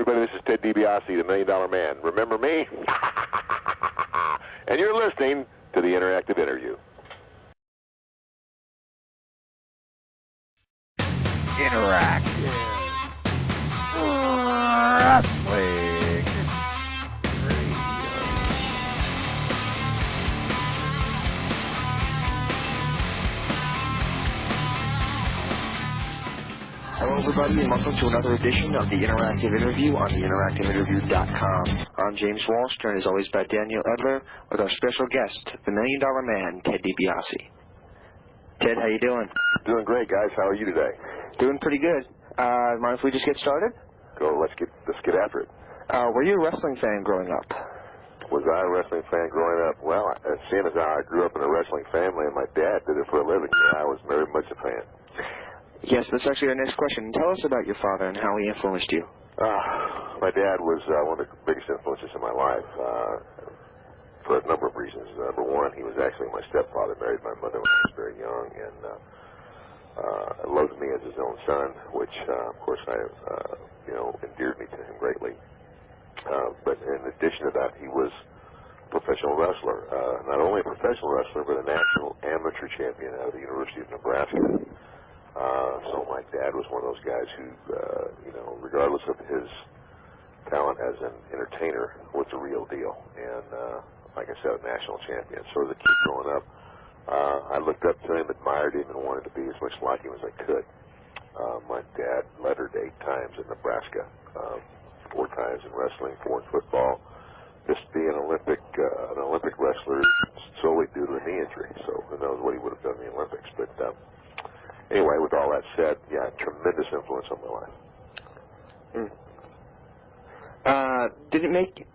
everybody. This is Ted DiBiase, the $1 Million Man. Remember me? And you're listening to the Interactive Interview. Interactive Wrestling Radio. Hello, everybody, and welcome to another edition of the Interactive Interview on theInteractiveInterview.com. I'm James Walsh, joined as always by Daniel Edler, with our special guest, the $1 Million Man, Ted DiBiase. Ted, how you doing? Doing great, guys. How are you today? Doing pretty good. Mind if we just get started? Go. Let's get after it. Were you a wrestling fan growing up? Was I a wrestling fan growing up? Well, seeing as how I grew up in a wrestling family and my dad did it for a living, I was very much a fan. Yes, that's actually our next question. Tell us about your father and how he influenced you. My dad was one of the biggest influences in my life for a number of reasons. Number one, he was actually my stepfather, married my mother when I was very young, and loved me as his own son, which, of course, endeared me to him greatly. But in addition to that, he was a professional wrestler. Not only a professional wrestler, but a national amateur champion out of the University of Nebraska. So my dad was one of those guys who, regardless of his talent as an entertainer, was a real deal. And, like I said, a national champion. So as a kid growing up, I looked up to him, admired him, and wanted to be as much like him as I could. My dad lettered 8 times in Nebraska, 4 times in wrestling, 4 in football. Just to be an Olympic wrestler solely due to a knee injury. So who knows what he would have done in the Olympics. But anyway, with all that said, yeah, tremendous influence on my life. Did it make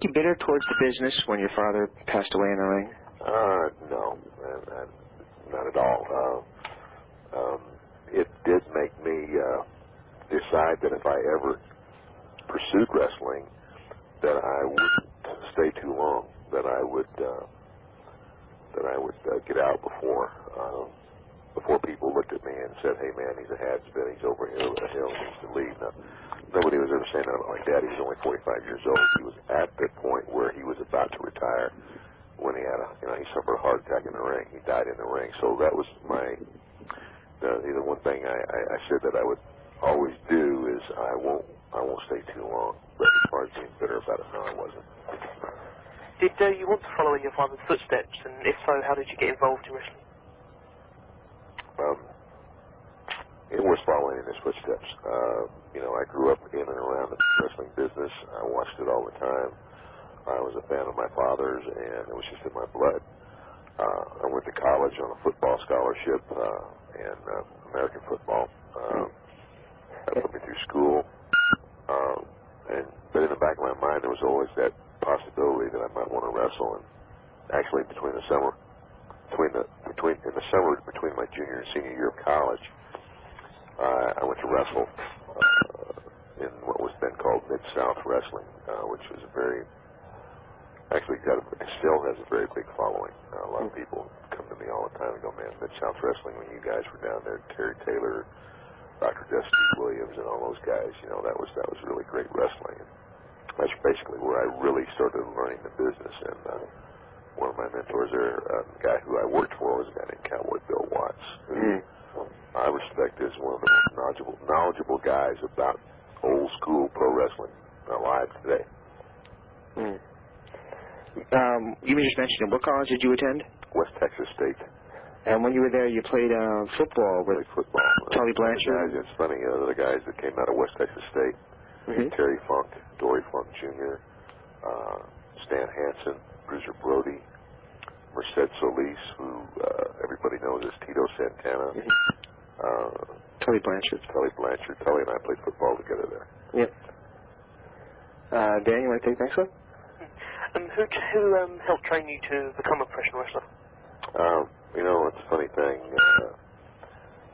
you bitter towards the business when your father passed away in the ring? No, not at all. It did make me decide that if I ever pursued wrestling, that I wouldn't stay too long. That I would get out before people looked at me and said, "Hey, man, he's a has-been. He's over here. He needs to leave." Now, nobody was ever saying that about my dad. He was only 45 years old. He was at the point where he was about to retire when he had he suffered a heart attack in the ring. He died in the ring. So that was the one thing I said that I would always do is I won't stay too long. But as far as being bitter about it, no, I wasn't. Did you want to follow in your father's footsteps? And if so, how did you get involved in wrestling? It was following in his footsteps. I grew up in and around the wrestling business. I watched it all the time. I was a fan of my father's, and it was just in my blood. I went to college on a football scholarship and American football. That put me through school. But in the back of my mind, there was always that possibility that I might want to wrestle. And actually, between my junior and senior year of college, I went to wrestle in what was then called Mid-South Wrestling, which was still has a very big following. A lot of people come to me all the time and go, "Man, Mid-South Wrestling, when you guys were down there, Terry Taylor, Dr. Dusty Williams, and all those guys, that was really great wrestling." And that's basically where I really started learning the business. And one of my mentors there, a guy who I worked for, was a guy named Cowboy Bill Watts, who I respect as one of the most knowledgeable guys about old school pro wrestling alive today. You just mentioned it. What college did you attend? West Texas State. And when you were there, you played football with Tully Blanchard? It's funny, the guys that came out of West Texas State, Terry Funk, Dory Funk Jr., Stan Hansen, Bruiser Brody, Merced Solis, who everybody knows as Tito Santana. Tully Blanchard. Tully and I played football together there. Yep. Dan, you want to take the next one? Who helped train you to become a professional wrestler? It's a funny thing.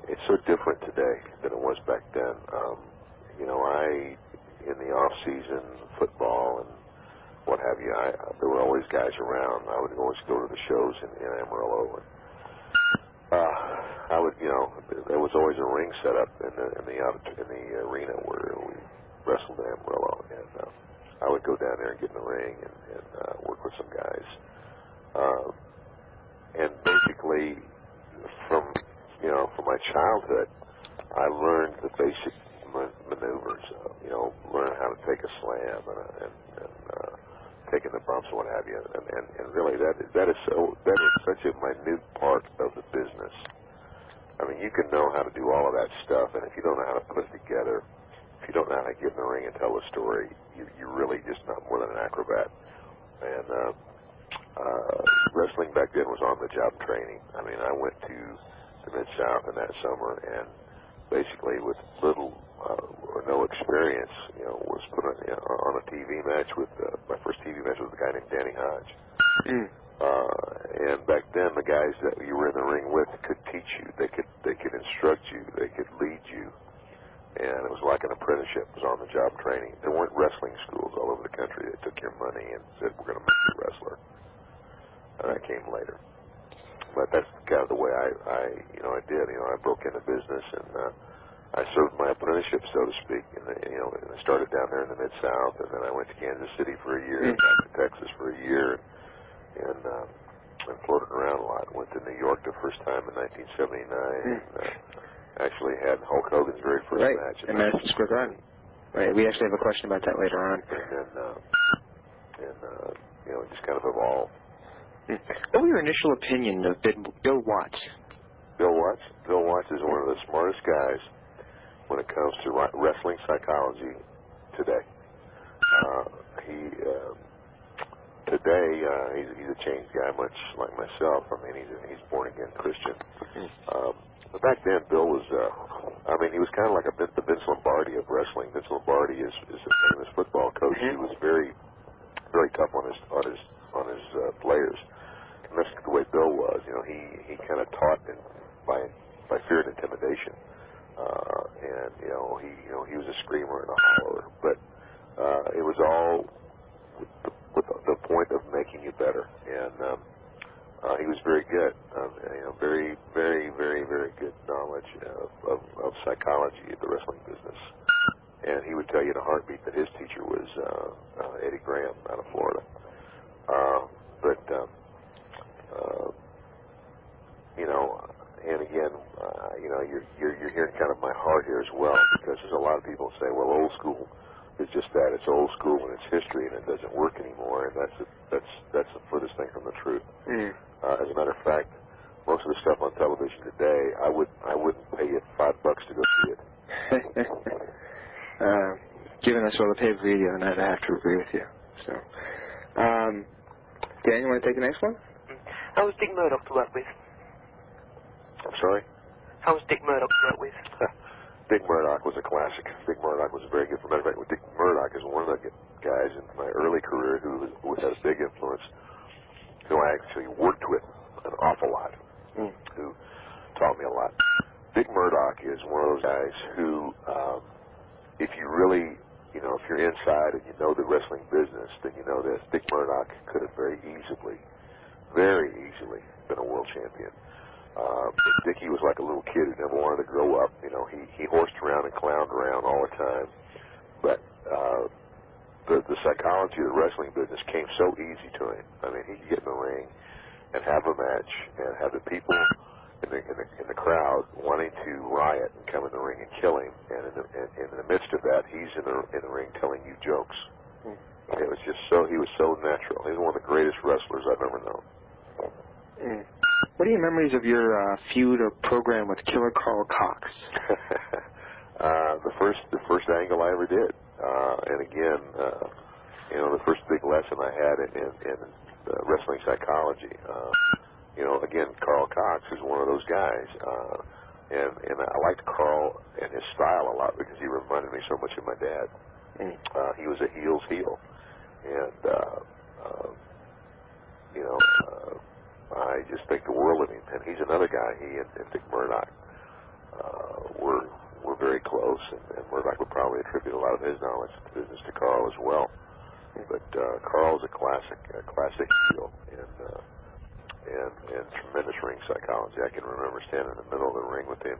It's so different today than it was back then. In the off-season, football and what have you, there were always guys around. I would always go to the shows in Amarillo. And there was always a ring set up in the arena where wrestled in Amarillo, and I would go down there and get in the ring and work with some guys. And basically, from my childhood, I learned the basic maneuvers. Learn how to take a slam and taking the bumps and what have you. And really, that is such a minute part of the business. I mean, you can know how to do all of that stuff, and if you don't know how to put it together, if you don't know how to get in the ring and tell a story, you're really just not more than an acrobat. And wrestling back then was on-the-job training. I mean, I went to the Mid-South in that summer, and basically with little or no experience, was put on a TV match with, my first TV match was a guy named Danny Hodge. And back then, the guys that you were in the ring with could teach you. They could instruct you. They could lead you. And it was like an apprenticeship. It was on-the-job training. There weren't wrestling schools all over the country that took your money and said, we're going to make you a wrestler. And that came later. But that's kind of the way I did. I broke into business, and I served my apprenticeship, so to speak. And I started down there in the Mid-South, and then I went to Kansas City for a year, and back to Texas for a year, and floated around a lot. Went to New York the first time in 1979, and actually had Hulk Hogan's very first match in Madison Square Garden. Right. We actually have a question about that later on. And then, it just kind of evolved. What was your initial opinion of Bill Watts? Bill Watts? Bill Watts is one of the smartest guys when it comes to wrestling psychology today. He's a changed guy, much like myself. I mean, he's born-again Christian. But back then, Bill was, he was kind of like the Vince Lombardi of wrestling. Vince Lombardi is a famous football coach. He was very, very tough on his players. And that's the way Bill was. He kind of taught by fear and intimidation. And he was a screamer and a hollerer. But it was all with the point of making you better. And he was very good. Very, very, very, very good knowledge of psychology of the wrestling business. And he would tell you in a heartbeat that his teacher was Eddie Graham out of Florida. And again, you're hearing kind of my heart here as well, because there's a lot of people say, well, old school is just that. It's old school and it's history and it doesn't work anymore, and that's the furthest thing from the truth. As a matter of fact, most of the stuff on television today, I wouldn't pay you $5 to go see it. Given us all the paid video, and I have to agree with you. So, Dan, you want to take the next one? How was Dick Murdoch to work with? I'm sorry? How was Dick Murdoch to work with? Dick Murdoch was a classic. Dick Murdoch was a very good. As a matter of fact, Dick Murdoch is one of the guys in my early career who had a big influence, who I actually worked with an awful lot, who taught me a lot. Dick Murdoch is one of those guys who, if you really, if you're inside and you know the wrestling business, then you know this. Dick Murdoch could have very easily been a world champion. Dickie was like a little kid who never wanted to grow up. He horsed around and clowned around all the time. But the psychology of the wrestling business came so easy to him. I mean, he could get in the ring and have a match and have the people in the crowd wanting to riot and come in the ring and kill him. And in the midst of that, he's in the ring telling you jokes. It was just he was so natural. He's one of the greatest wrestlers I've ever known. What are your memories of your feud or program with Killer Carl Cox? The first angle I ever did, and again, the first big lesson I had in wrestling psychology. Again, Carl Cox is one of those guys, and I liked Carl and his style a lot because he reminded me so much of my dad. He was a heel's heel, and I just think the world of him. And he's another guy. He and Dick Murdoch were very close, and Murdoch would probably attribute a lot of his knowledge of the business to Carl as well. But Carl's a classic heel, and tremendous ring psychology. I can remember standing in the middle of the ring with him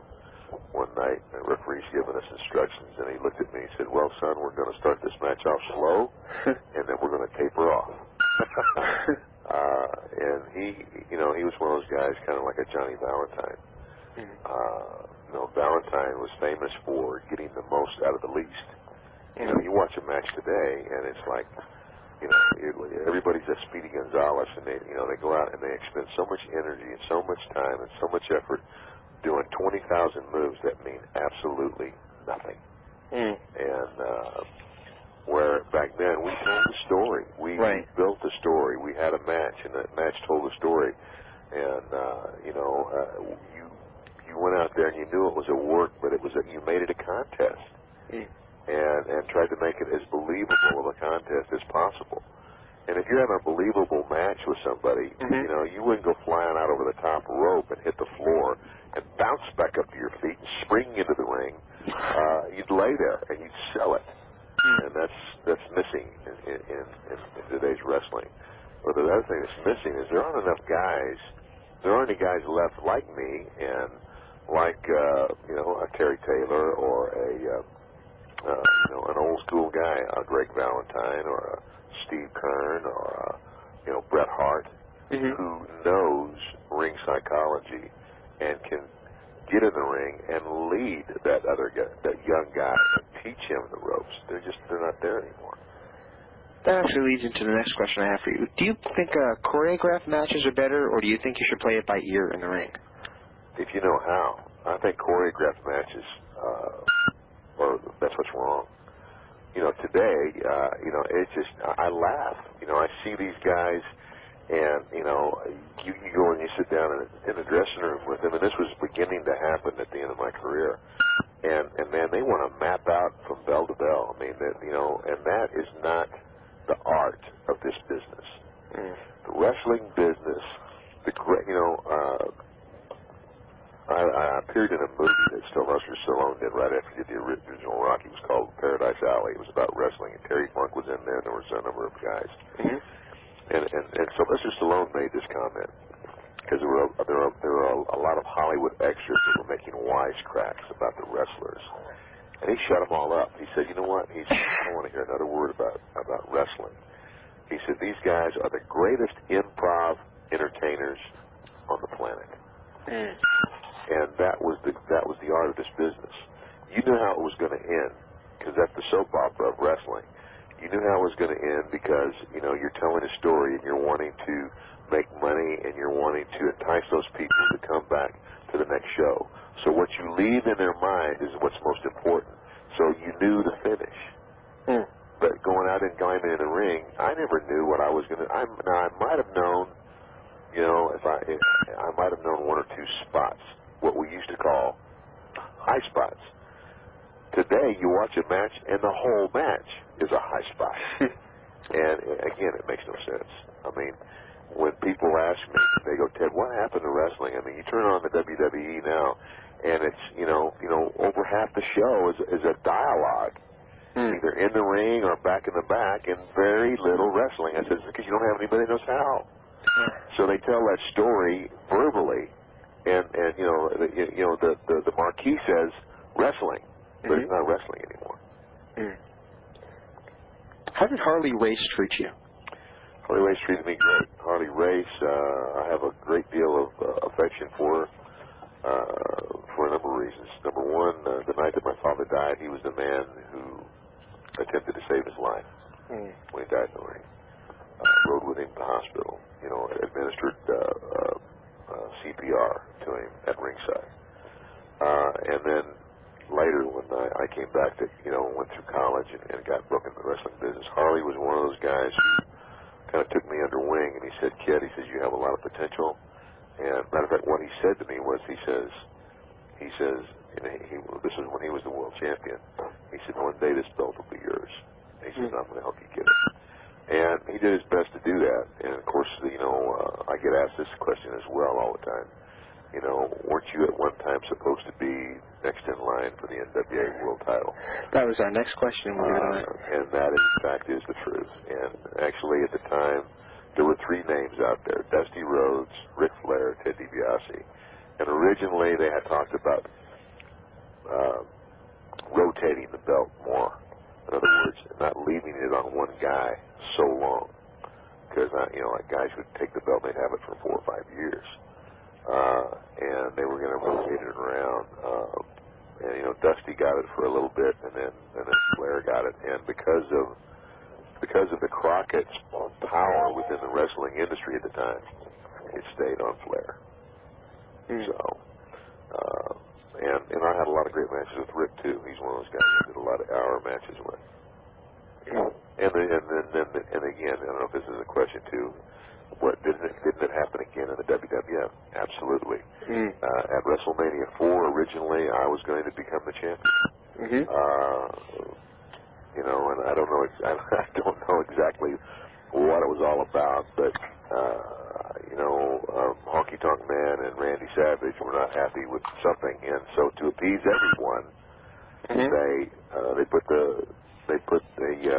one night, and the referee's giving us instructions, and he looked at me and said, well, son, we're going to start this match off slow, and then we're going to taper off. And he was one of those guys kind of like a Johnny Valentine. Valentine was famous for getting the most out of the least. You watch a match today, and it's like, everybody's a Speedy Gonzalez, and they go out and they expend so much energy and so much time and so much effort doing 20,000 moves that mean absolutely nothing. And where back then we told the story, we built the story, we had a match, and that match told the story, and you went out there and you knew it was a work, but you made it a contest. And tried to make it as believable of a contest as possible. And if you have a believable match with somebody, you wouldn't go flying out over the top rope and hit the floor and bounce back up to your feet and spring into the ring. You'd lay there and you'd sell it. And that's missing in today's wrestling. But the other thing that's missing is there aren't any guys left like me and like a Terry Taylor or an old school guy, a Greg Valentine or a Steve Kern or a Bret Hart, who knows ring psychology and can get in the ring and lead that young guy and teach him the ropes. They're not there anymore. That actually leads into the next question I have for you. Do you think choreographed matches are better, or do you think you should play it by ear in the ring? If you know how. I think choreographed matches that's what's wrong. Today, it's just, I laugh. I see these guys, and, you go and you sit down in a dressing room with them, and this was beginning to happen at the end of my career. And man, they want to map out from bell to bell. I mean, and that is not the art of this business. The wrestling business, I appeared in a movie that Sylvester Stallone did right after he did the original Rocky. It was called Paradise Alley. It was about wrestling, and Terry Funk was in there, and there was a number of guys. And Sylvester Stallone made this comment because there were a lot of Hollywood extras that were making wisecracks about the wrestlers, and he shut them all up. He said, "You know what? I don't want to hear another word about wrestling." He said, "These guys are the greatest improv entertainers on the planet." And that was the art of this business. You knew how it was going to end, because that's the soap opera of wrestling. You knew how it was going to end because, you're telling a story and you're wanting to make money and you're wanting to entice those people to come back to the next show. So what you leave in their mind is what's most important. So you knew the finish. But going out and climbing in the ring, I never knew what I was going to... Now, I might have known, I might have known one or two spots, what we used to call high spots. Today, you watch a match, and the whole match is a high spot. And, again, it makes no sense. I mean, when people ask me, they go, Ted, what happened to wrestling? I mean, you turn on the WWE now, and it's, over half the show is a dialogue, either in the ring or back in the back, and very little wrestling. I said, it's because you don't have anybody that knows how. So they tell that story verbally, and the marquee says wrestling, but it's not wrestling anymore. How did Harley Race treat you? Harley Race treated me great. Harley Race, I have a great deal of affection for a number of reasons. Number one, the night that my father died, he was the man who attempted to save his life when he died in the ring. Rode with him to the hospital, administered CPR to him at ringside. And then later, when I came back to, went through college and got broken in the wrestling business, Harley was one of those guys who kind of took me under wing, and he said, Kid, he says, you have a lot of potential. And matter of fact, what he said to me was, he says, this was when he was the world champion. He said, one day this belt will be yours. He says, I'm going to help you get it. And he did his best to do that. And, of course, I get asked this question as well all the time. Weren't you at one time supposed to be next in line for the NWA World title? That was our next question. And that, in fact, is the truth. And actually, at the time, there were three names out there, Dusty Rhodes, Ric Flair, Ted DiBiase. And originally, they had talked about rotating the belt more. In other words, not leaving it on one guy so long. Because, like guys would take the belt and they'd have it for 4 or 5 years. And they were going to rotate it around. And, Dusty got it for a little bit, and then Flair got it. And because of the Crockett's power within the wrestling industry at the time, it stayed on Flair. So, and I had a lot of great matches with Rick too. He's one of those guys I did a lot of hour matches with. And again, I don't know if this is a question too. What didn't it happen again in the WWF? Absolutely. At WrestleMania 4, originally, I was going to become the champion. And I don't know. I don't know exactly what it was all about, but Honky Tonk Man and Randy Savage were not happy with something, and so to appease everyone, they put the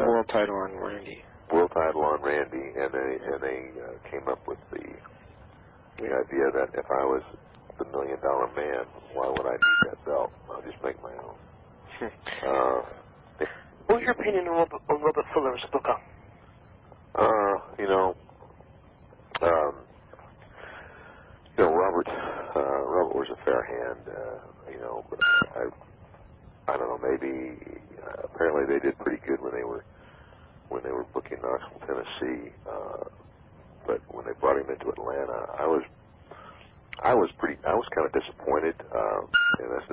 world title on Randy. World title on Randy, and they came up with the idea that if I was the $1 Million Man, why would I need that belt? I'll just make my own. What's your opinion on Robert Fuller as a booker? Robert was a fair hand, but I don't know, maybe apparently they did pretty good when they were booking Knoxville, Tennessee, but when they brought him into Atlanta, I was kind of disappointed, and that's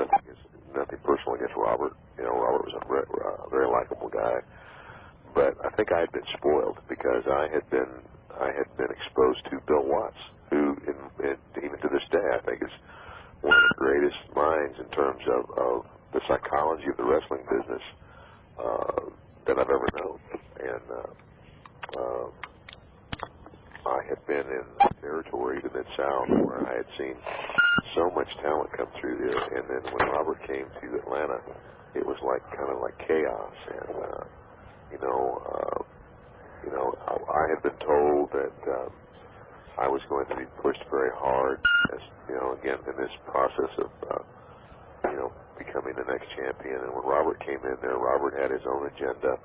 nothing personal against Robert. Robert was a very likable guy, but I think I had been spoiled because I had been exposed to Bill Watts, who even to this day I think is one of the greatest minds in terms of the psychology of the wrestling business that I've ever known. And I had been in territory to Mid-South where I had seen so much talent come through there, and then when Robert came to Atlanta, it was kind of like chaos. And I had been told that I was going to be pushed very hard, as again in this process of becoming the next champion. And when Robert came in there, Robert had his own agenda.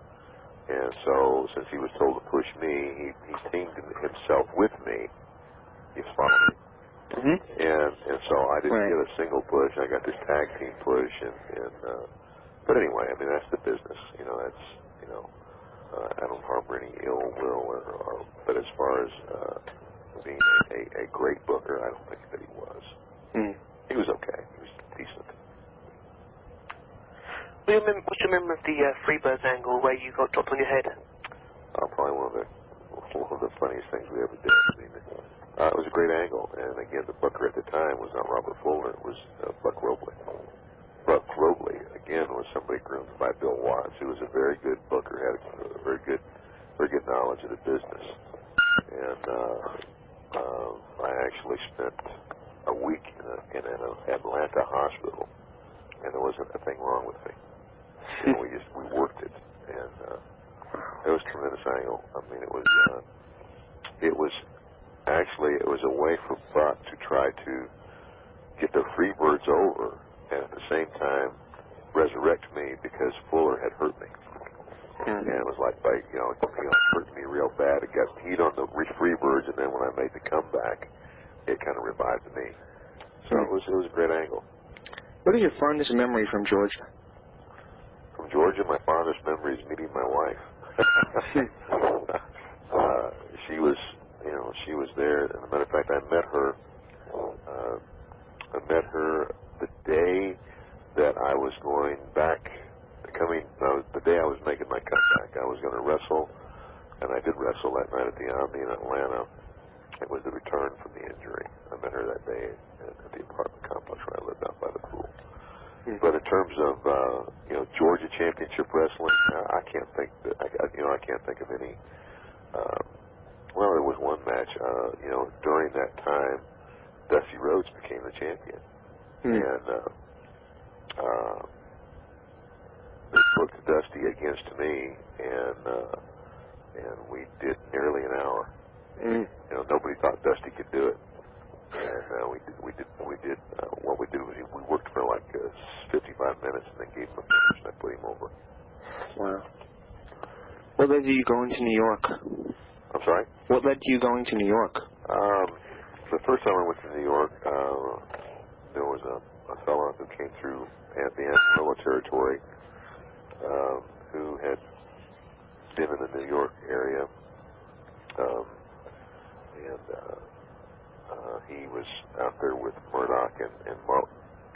And so, since he was told to push me, he teamed himself with me. You follow me? And so I didn't get a single push. I got this tag team push, but anyway, I mean that's the business. I don't harbor any ill will, but as far as being a great booker, I don't think that he was. He was okay. He was decent. What's your memory of the Freebirds angle where you got dropped on your head? Probably one of the funniest things we ever did. I mean, it was a great angle, and again, the booker at the time was not Robert Fuller; it was Buck Robley. Buck Robley, again, was somebody groomed by Bill Watts, who was a very good booker, had a very good knowledge of the business. And I actually spent a week in an Atlanta hospital, and there wasn't a thing wrong with me. We worked it, and it was a tremendous angle. I mean, it was a way for Buck to try to get the Freebirds over, and at the same time resurrect me because Fuller had hurt me. And it was like hurt me real bad. It got heat on the Freebirds, and then when I made the comeback, it kind of revived me. So it was a great angle. What is your fondest memory from Georgia? From Georgia, my fondest memory is meeting my wife. She was there. As a matter of fact, I met her the day that I was going back, the day I was making my comeback. I was going to wrestle, and I did wrestle that night at the Omni in Atlanta. It was the return from the injury. I met her that day at the apartment complex where I lived out by the pool. But in terms of Georgia Championship Wrestling, I can't think of any. Well, there was one match. During that time, Dusty Rhodes became the champion, and they booked Dusty against me, and we did nearly an hour. Nobody thought Dusty could do it, And we did what we do. We worked for like 55 minutes, and then gave him a finish, and I put him over. Wow. What led to you going to New York? I'm sorry? What led to you going to New York? The first time I went to New York, there was a fellow who came through at the Amarillo territory who had been in the New York area, and he was out there with Murdoch and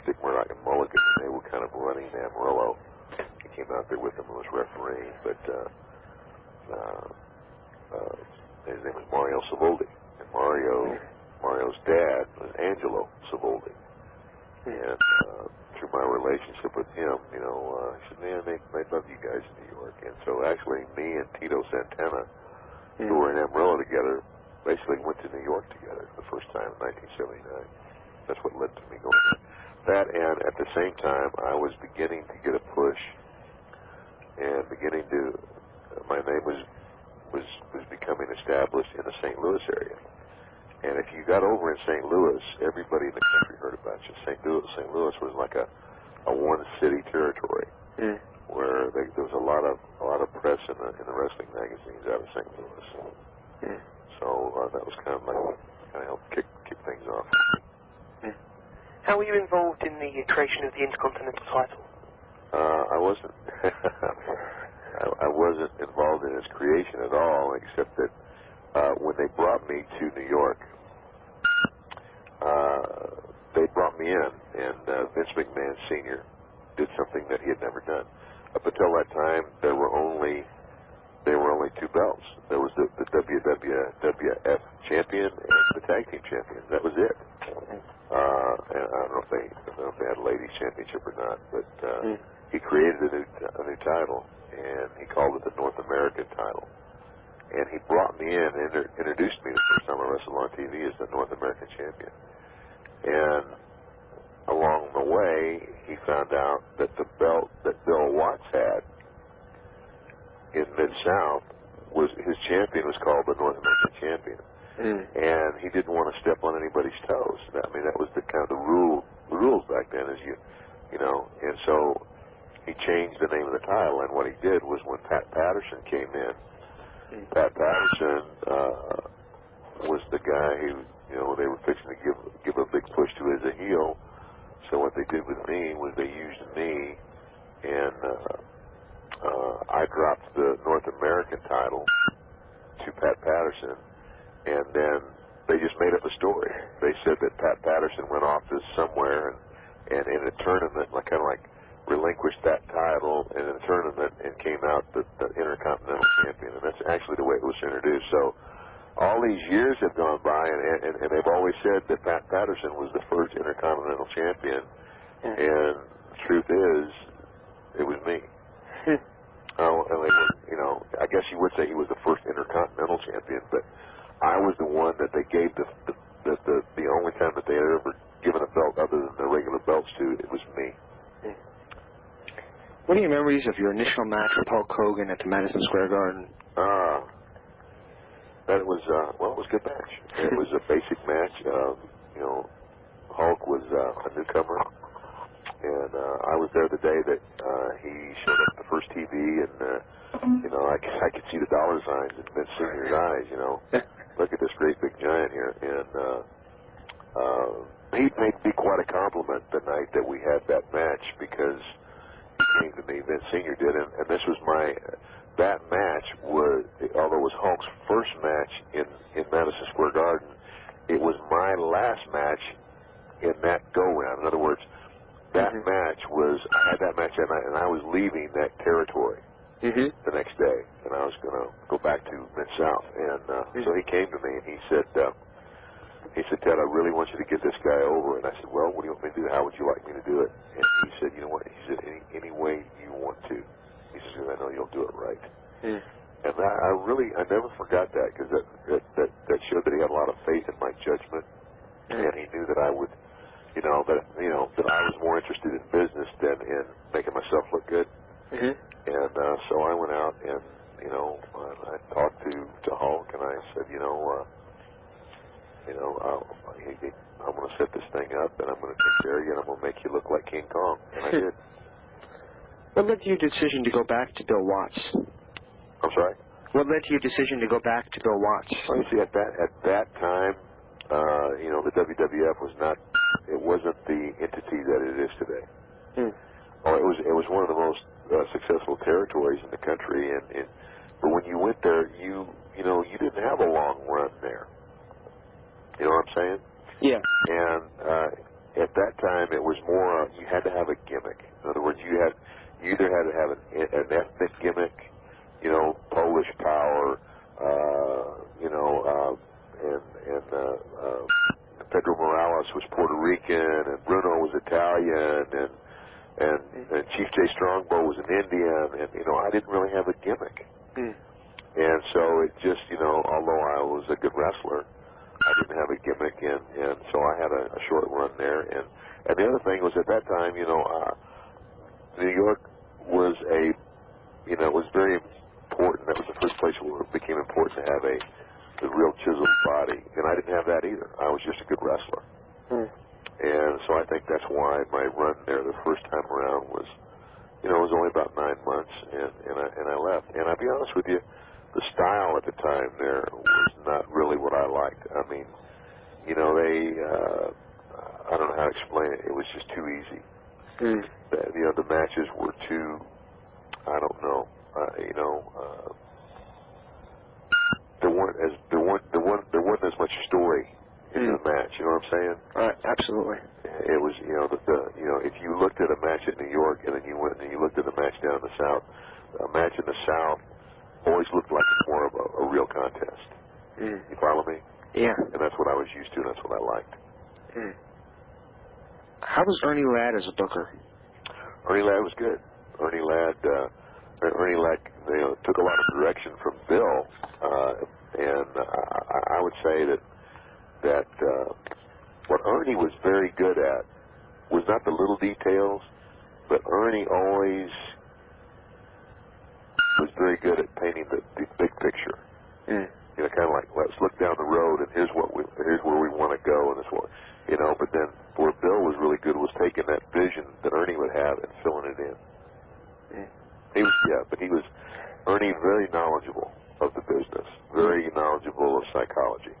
Dick Murdoch and Mulligan. They were kind of running Amarillo. He came out there with them and was refereeing, but his name was Mario Savoldi, and Mario's dad was Angelo Savoldi. And through my relationship with him, he said, man, they love you guys in New York. And so actually me and Tito Santana, who were in Amarillo together, basically went to New York together for the first time in 1979. That's what led to me going there. That, and at the same time, I was beginning to get a push and my name was becoming established in the St. Louis area. And if you got over in St. Louis, everybody in the country heard about you. St. Louis was like a one-city territory where there was a lot of press in the wrestling magazines out of St. Louis. So that was kind of helped kick things off. How were you involved in the creation of the Intercontinental title? I wasn't. I wasn't involved in its creation at all, except that when they brought me to New York, they brought me in, and Vince McMahon Sr. did something that he had never done. Up until that time, there were only two belts. There was the WWF champion and the tag team champion. That was it. And I don't know if they had a ladies championship or not, but he created a new title, and he called it the North American title. And he brought me in and introduced me the first time I wrestled on TV as the North American champion. And along the way, he found out that the belt that Bill Watts had in Mid-South his champion was called the North American champion. And he didn't want to step on anybody's toes. I mean, that was the kind of the rules back then, as you know. And so he changed the name of the title. And what he did was when Pat Patterson came in, Pat Patterson was the guy who, they were fixing to give a big push to as a heel. So what they did with me was they used me, and I dropped the North American title to Pat Patterson, and then they just made up a story. They said that Pat Patterson went off to somewhere and in a tournament, kind of relinquished that title in a tournament and came out the Intercontinental Champion, and that's actually the way it was introduced. So all these years have gone by, and they've always said that Pat Patterson was the first Intercontinental Champion, and the truth is, it was me. I guess you would say he was the first Intercontinental Champion, but I was the one that they gave the only time that they had ever given a belt other than the regular belts to. It was me. What are your memories of your initial match with Hulk Hogan at the Madison Square Garden? That was it was a good match. It was a basic match. Hulk was a newcomer, and I was there the day that he showed up the first TV, and I could see the dollar signs in Vince Sr.'s eyes. Look at this great big giant here, and he made me quite a compliment the night that we had that match, because he came to me, Vince Sr. did, and this was that match was, although it was Hulk's first match in Madison Square Garden, it was my last match in that go-round. In other words, that match was, I had that match that night, and I was leaving that territory the next day, and I was going to go back to Mid-South. And so he came to me, and he said, Ted, I really want you to get this guy over. And I said, well, what do you want me to do? How would you like me to do it? And he said, you know what? He said, any way you want to. He says, I know you'll do it right. And I never forgot that, because that showed that he had a lot of faith in my judgment, and he knew that I would, that I was more interested in business than in making myself look good. And so I went out and I talked to Hulk, and I said, set this thing up, and I'm going to take care of you, and I'm going to make you look like King Kong. And I did. What led to your decision to go back to Bill Watts? I'm sorry? What led to your decision to go back to Bill Watts? Well, you see, at that time, the WWF was not, it wasn't the entity that it is today. Oh, it was one of the most successful territories in the country, but when you went there, you didn't have a long run there. You know what I'm saying? Yeah. And at that time, it was more you had to have a gimmick. In other words, you either had to have an ethnic gimmick, Polish power, and Pedro Morales was Puerto Rican, and Bruno was Italian, and Chief J. Strongbow was an Indian, and I didn't really have a gimmick. And so it just, although I was a good wrestler, I didn't have a gimmick, and so I had a short run there. And the other thing was at that time, New York was was very important. That was the first place where it became important to have a real chiseled body, and I didn't have that either. I was just a good wrestler. And so I think that's why my run there the first time around was, it was only about 9 months, and I left. And I'll be honest with you, the style at the time there was not really what I liked. I mean, they, I don't know how to explain it. It was just too easy. The matches were too, I don't know, there wasn't as much story in the match. You know what I'm saying? Absolutely. It was, if you looked at a match at New York and then you went and you looked at a match down in the South, a match in the South always looked like more of a real contest. You follow me? Yeah. And that's what I was used to, and that's what I liked. How was Ernie Ladd as a booker? Ernie Ladd was good. Ernie Ladd took a lot of direction from Bill, and I would say that what Ernie was very good at was not the little details, but Ernie always was very good at painting the big picture. Kind of like, let's look down the road, and here's where we want to go, and this what, But then where Bill was really good was taking that vision that Ernie would have and filling it in. Ernie very knowledgeable of the business, very knowledgeable of psychology.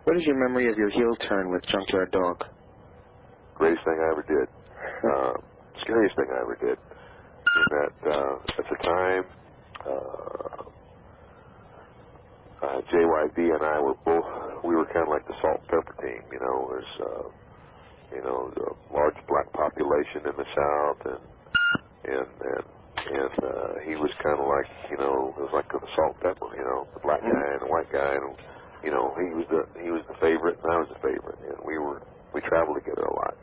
What is your memory of your heel turn with Junkyard Dog? Greatest thing I ever did. Scariest thing I ever did. In that at the time, JYD and I we were kind of like the salt and pepper team. There's a large black population in the South, and he was kind of like, it was like the salt and pepper, the black guy and the white guy, and he was the favorite and I was the favorite, and we traveled together a lot.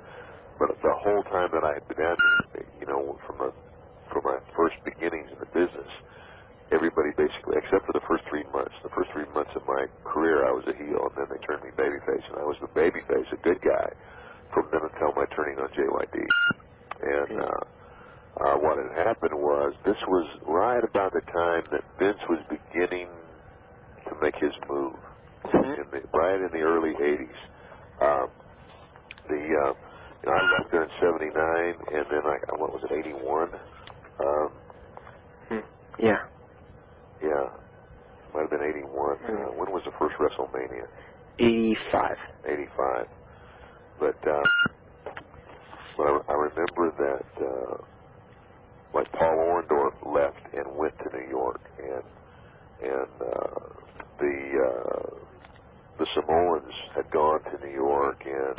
But the whole time that I had been out here, from my first beginnings in the business, everybody basically, except for the first 3 months of my career, I was a heel, and then they turned me babyface, and I was the babyface, a good guy, from then until my turning on JYD. And what had happened was, this was right about the time that Vince was beginning to make his move, right in the early 80s. I left there in 79, and then what was it, 81? Yeah. Yeah, might have been 81. When was the first WrestleMania? 85. 85. But I remember that, like Paul Orndorff left and went to New York, and the Samoans had gone to New York, and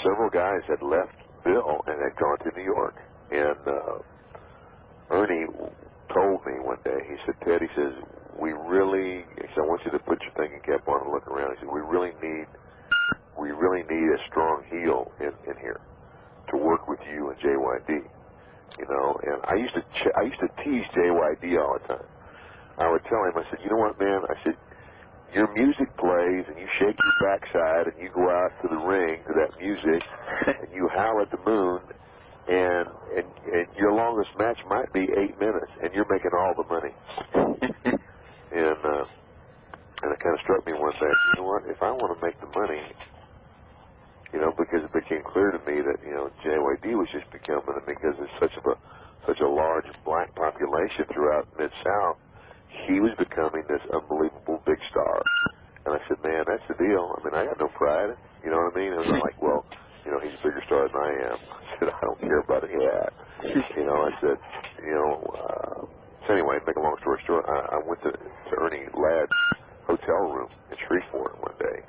several guys had left Bill and had gone to New York, and Ernie told me one day, he said, Ted, he says, I want you to put your thinking cap on and look around. He said, we really need a strong heel in here to work with you and JYD, and I used to tease JYD all the time. I would tell him, I said, you know what, man, I said, your music plays and you shake your backside and you go out to the ring to that music and you howl at the moon, and your longest match might be 8 minutes, and you're making all the money. And it kind of struck me one day, you know what, if I want to make the money, JYD was just becoming, because it's such a large black population throughout Mid-South, he was becoming this unbelievable big star. And I said, man, that's the deal. I mean, I got no pride. You know what I mean? And I'm like, well, you know, he's a bigger star than I am. I said, I don't care about any of that. You know, I said, you know, so anyway, make a long story short, I went to Ernie Ladd's hotel room in Shreveport one day,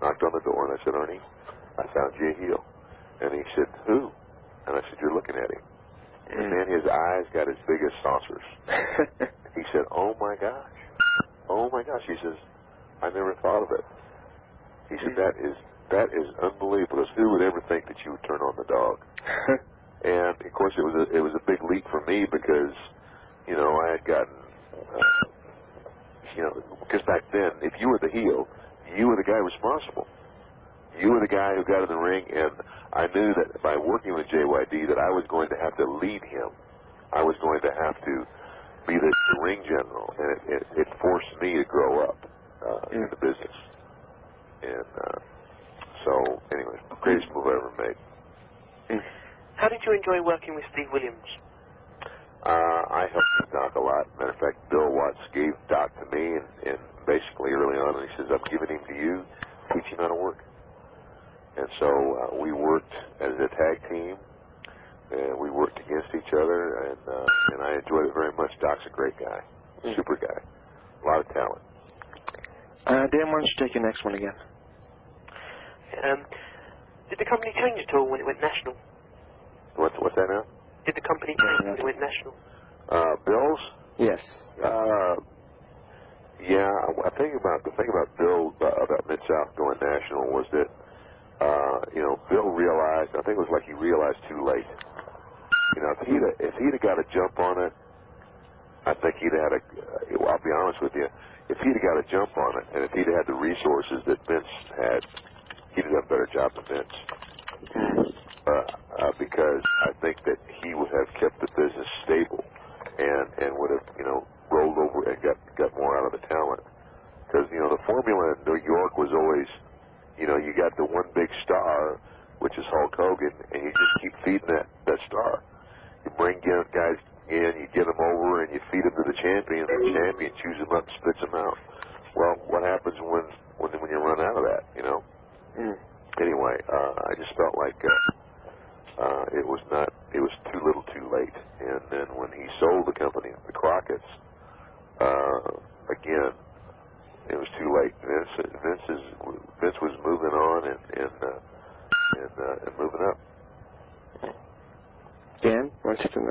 knocked on the door, and I said, Ernie, I found you a heel. And he said, who? And I said, you're looking at him. And then his eyes got as big as saucers. He said, oh my gosh. Oh my gosh. He says, I never thought of it. He said, that is unbelievable. Who would ever think that you would turn on the dog? And of course, it was a big leap for me because, you know, I had gotten, you know, because back then, if you were the heel, you were the guy responsible. You were the guy who got in the ring, and I knew that by working with JYD that I was going to have to lead him. I was going to have to be the ring general, and it forced me to grow up in the business. And so, anyway, greatest move I ever made. How did you enjoy working with Steve Williams? I helped Doc a lot. Matter of fact, Bill Watts gave Doc to me, and basically early on, he says, I'm giving him to you, teach him how to work. And so we worked as a tag team, and we worked against each other, and I enjoyed it very much. Doc's a great guy, super guy, a lot of talent. Dan, why don't you take your next one again? Did the company change at all when it went national? What's that now? Did the company change when it went national? Bill's? Yes. Yeah, I think about the thing about Bill about Mid-South going national was that you know, Bill realized, I think it was like he realized too late. You know, if he'd have got a jump on it, I think he'd have had well, I'll be honest with you, if he'd have got a jump on it, and if he'd have had the resources that Vince had, he'd have done a better job than Vince. Because I think that he would have kept the business stable and would have, you know, rolled over and got more out of the talent. Because, you know, the formula in New York was always, you know, you got the one big star, which is Hulk Hogan, and you just keep feeding that star. You bring guys in, you get them over, and you feed them to the champion, and the champion chews them up and spits them out. Well, what happens when you run out of that, you know? Anyway, I just felt like it was too little too late. And then when he sold the company, the Crockett's, again, it was too late. Vince was moving on and moving up. Dan, want to take the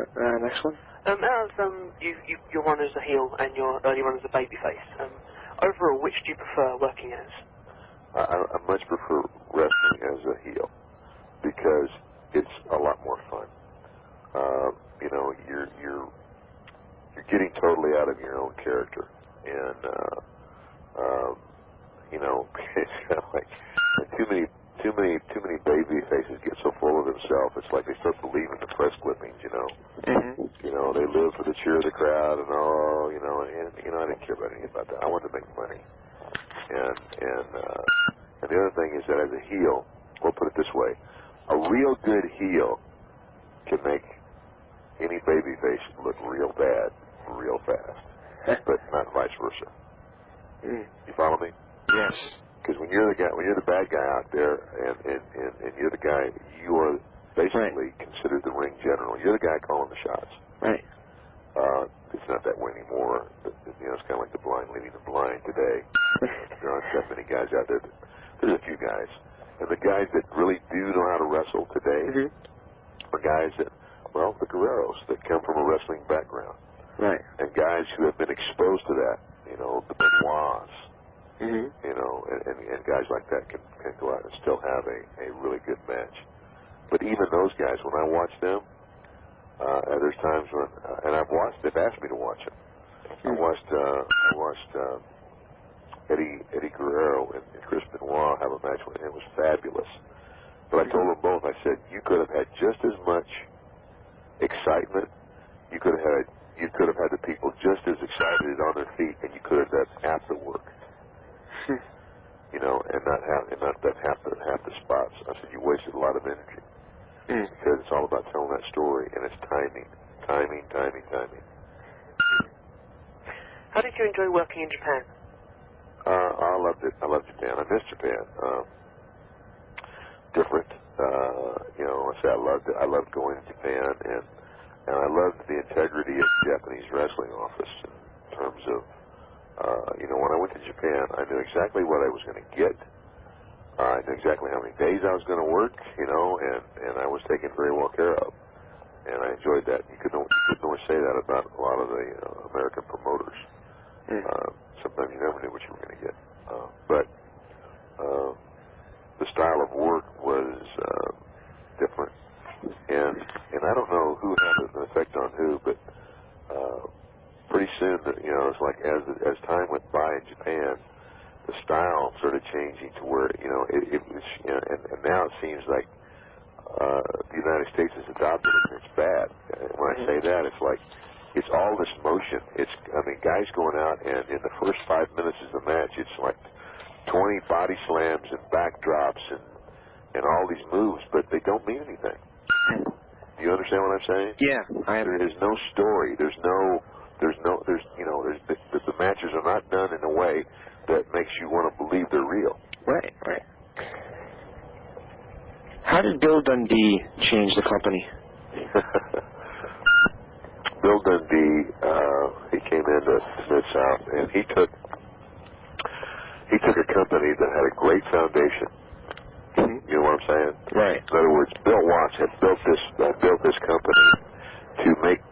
next one? As you run as a heel and your early run as a babyface, overall, which do you prefer working as? I much prefer wrestling as a heel because it's a lot more fun. You know, you're getting totally out of your own character, and you know, it's kind of like too many baby faces get so full of themselves. It's like they start believing the press clippings. You know, you know, they live for the cheer of the crowd, and you know, I didn't care about any about that. I wanted to make money, and the other thing is that as a heel, we'll put it this way: a real good heel can make any babyface look real bad real fast, but not vice versa. You follow me? Yes. Because when you're the bad guy out there, and you're the guy, you are basically considered the ring general. You're the guy calling the shots. Right. It's not that way anymore. You know, it's kind of like the blind leading the blind today. There aren't that many guys out there. There's a few guys, and the guys that really do know how to wrestle today are guys that, well, the Guerreros that come from a wrestling background, right, and guys who have been exposed to that. You know, the Benoits. You know, and guys like that can go out and still have a really good match. But even those guys, when I watch them, there's times when, and they've asked me to watch them. I watched Eddie Guerrero and Chris Benoit have a match with him. It was fabulous. But I told them both, I said, you could have had just as much excitement. You could have had the people just as excited on their feet, and you could have done half the work. You know, and not done half the spots. I said, you wasted a lot of energy. territory, and it's timing. How did you enjoy working in Japan? I loved it. I love Japan. I miss Japan. Different. I loved going to Japan, and I loved the integrity of the Japanese wrestling office in terms of, when I went to Japan, I knew exactly what I was going to get. I knew exactly how many days I was going to work, and I was taken very well care of. And I enjoyed that. You couldn't always say that about a lot of the American promoters. Sometimes you never knew what you were going to get. But the style of work was different. And I don't know who had an effect on who, but pretty soon, it's like as time went by in Japan, the style started changing to where, it was, and now it seems like the United States has adopted it, and it's bad. When I say that, it's like, it's all this motion. Guys going out, and in the first 5 minutes of the match, it's like 20 body slams and backdrops and all these moves, but they don't mean anything. Do you understand what I'm saying? Yeah, I have. There's no story. The matches are not done in a way that makes you want to believe they're real. Right. How did Bill Dundee change the company? Bill Dundee, he came into Mid-South, and he took a company that had a great foundation. You know what I'm saying? Right. In other words, Bill Watts had built this company to make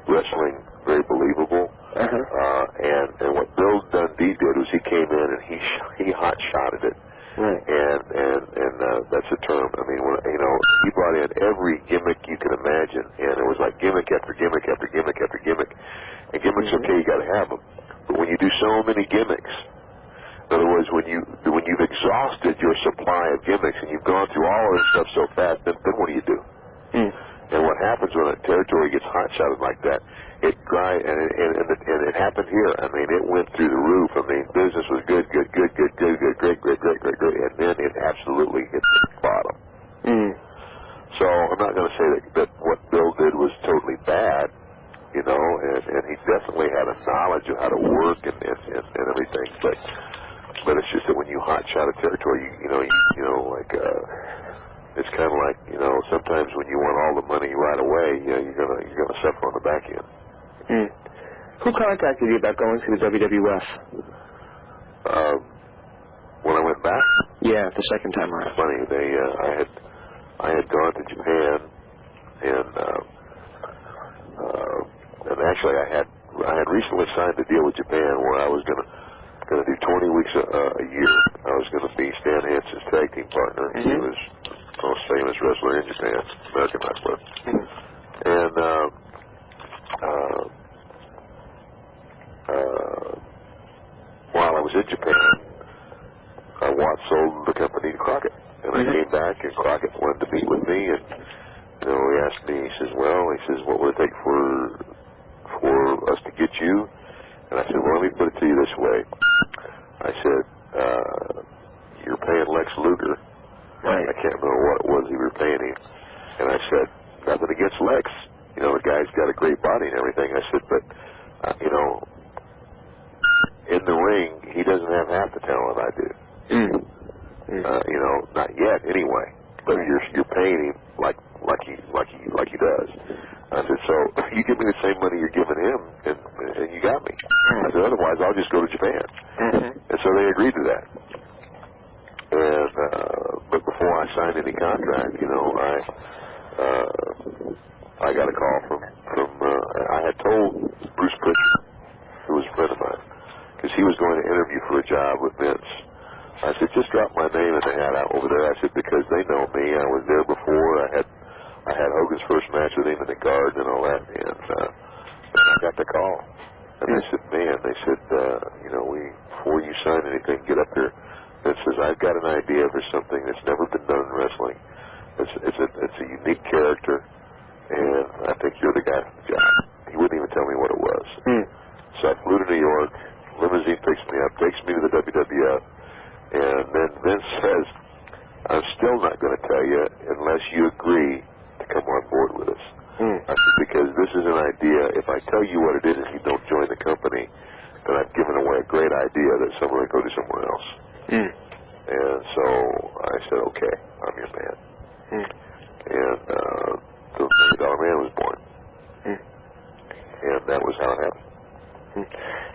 wrestling very believable. And what Bill Dundee did was he came in and he hot shotted it. Right. And that's a term. He brought in every gimmick you could imagine, and it was like gimmick after gimmick after gimmick after gimmick. And gimmicks, okay, you got to have them, but when you do so many gimmicks, in other words, when you've exhausted your supply of gimmicks and you've gone through all of this stuff so fast, then what do you do? And what happens when a territory gets hot shotted like that? It grinds, and it happened here. It went through the roof. Business was good, great, and then it absolutely hit the bottom. So I'm not going to say that what Bill did was totally bad, and he definitely had a knowledge of how to work and everything, but it's just that when you hot shot a territory, it's kind of like, sometimes when you want all the money right away, you're gonna suffer on the back end. Who contacted you about going to the WWF? When I went back? Yeah, the second time around. Funny, I had gone to Japan, and actually I had recently signed a deal with Japan where I was gonna do 20 weeks a year. I was gonna be Stan Hansen's tag team partner. He was the most famous wrestler in Japan, American wrestler. And while I was in Japan, Watts sold the company to Crockett, and I came back, and Crockett wanted to meet with me, and he asked me. He says, what would it take for us to get you? And I said, well, let me put it to you this way. I said, you're paying Lex Luger. Right. I can't remember what it was you were paying him. And I said, nothing against Lex. The guy's got a great body and everything. I said, but, in the ring, he doesn't have half the talent I do. Not yet anyway. But you're paying him like he does. I said, so you give me the same money you're giving him, and you got me. I said, otherwise I'll just go to Japan. And so they agreed to that. And but before I signed any contract, I got a call from I had told Bruce Pritchard, who was a friend of mine, because he was going to interview for a job with Vince. I said, just drop my name in the hat out over there. I said, because they know me. I was there before. I had Hogan's first match with him in the Garden and all that, and I got the call. And they said, before you sign anything, get up here. Vince says, I've got an idea for something that's never been done in wrestling. It's a unique character, and I think you're the guy for the job. He wouldn't even tell me what it was. So I flew to New York. Limousine picks me up, takes me to the WWF, and then Vince says, I'm still not going to tell you unless you agree to I said, because this is an idea. If I tell you what it is and you don't join the company, then I've given away a great idea that someone would go to somewhere else. And so I said, okay, I'm your man. And the $1 Million Man was born. And that was how it happened.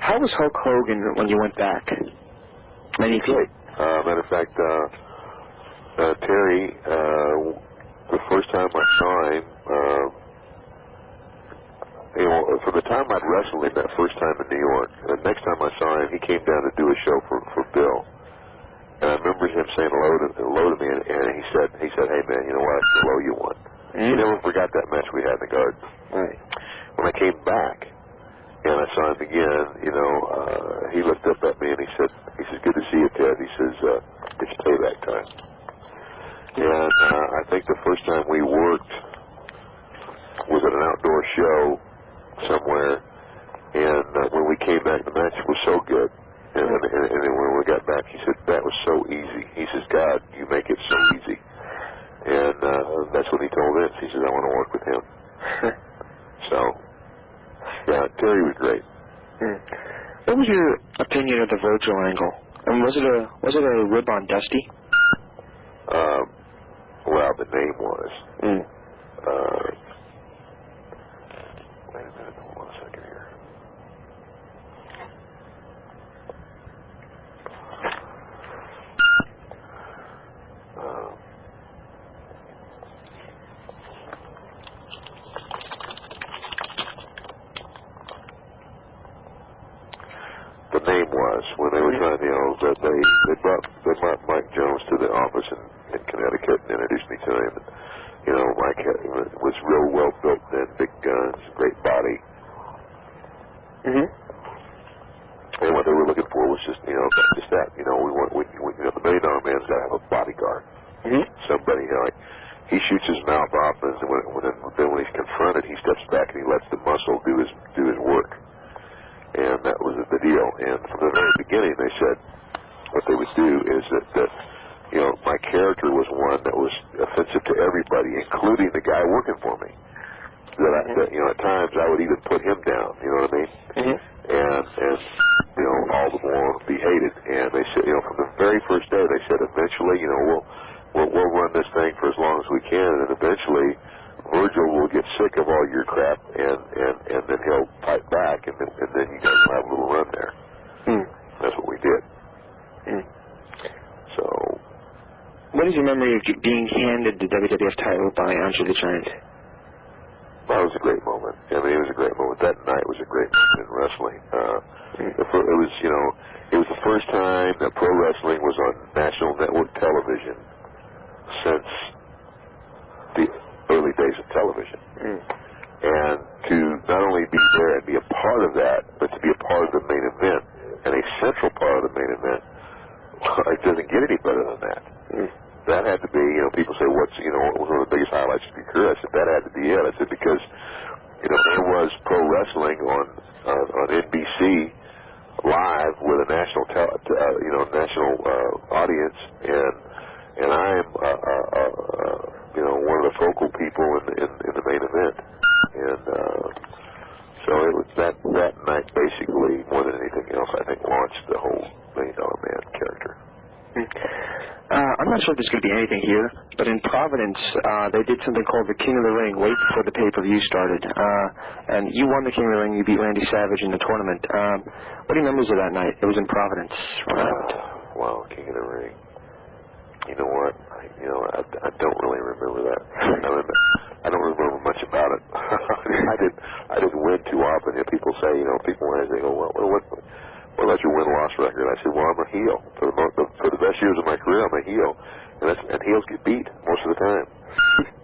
How was Hulk Hogan when you went back? Great. Matter of fact, Terry, the first time I saw him, from the time I'd wrestled him that first time in New York, the next time I saw him, he came down to do a show for Bill. And I remember him saying hello to me, and he said, hey man, you know what, I still owe you one. He never forgot that match we had in the Garden. Right. When I came back, and I saw him again, he looked up at me and he said, good to see you, Ted. He says, it's payback time. And I think the first time we worked was at an outdoor show somewhere, and when we came back, the match was so good. And then when we got back, he said, that was so easy. He says, God, you make it so easy. And that's when he told Vince. He says, I want to work with him. So, yeah, Terry was great. What was your opinion of the Virgil angle? And was it a rib on Dusty? Well, the name was. Wait a minute, hold on a second here. The name was, when they were trying, that they brought Mike Jones to the office in Connecticut and introduced me to him. And, Mike was real well built then, big guns, great body. And what they were looking for was just that. We want, the $1 Million Man's got to have a bodyguard. Somebody, he shoots his mouth off, and then when he's confronted, he steps back and he lets the muscle do his work. And that was the deal. And from the very beginning, they said what they would do is that my character was one that was offensive to everybody, including the guy working for me. That at times I would even put him down. You know what I mean? And all the more be hated. And they said, from the very first day, they said eventually, we'll run this thing for as long as we can, and eventually Virgil will get sick of all your crap, and then he'll fight back, and then you guys will have a little run there. That's what we did. So, what is your memory of being handed the WWF title by Andre the Giant? Well, it was a great moment. I mean, it was a great moment. That night was a great moment in wrestling. It was the first time that pro wrestling was on national network television since the early days of television. And to not only be there and be a part of that, but to be a part of the main event, and a central part of the main event, it doesn't get any better than that. That had to be, people say, what was one of the biggest highlights of your career? I said, that had to be it. I said, because, there was pro wrestling on NBC live with a national audience, and I am, one of the focal people in the main event. And so it was that night basically, more than anything else, I think launched the whole $1 Million Man character. I'm not sure if there's going to be anything here, but in Providence, they did something called the King of the Ring right before the pay-per-view started. And you won the King of the Ring. You beat Randy Savage in the tournament. What are your memories of that night? It was in Providence. Wow, King of the Ring. You know what? I don't really remember that. I don't remember much about it. I didn't win too often. People say, people when they go, what about your win-loss record? I said, well, I'm a heel. For the best years of my career, I'm a heel, and heels get beat most of the time.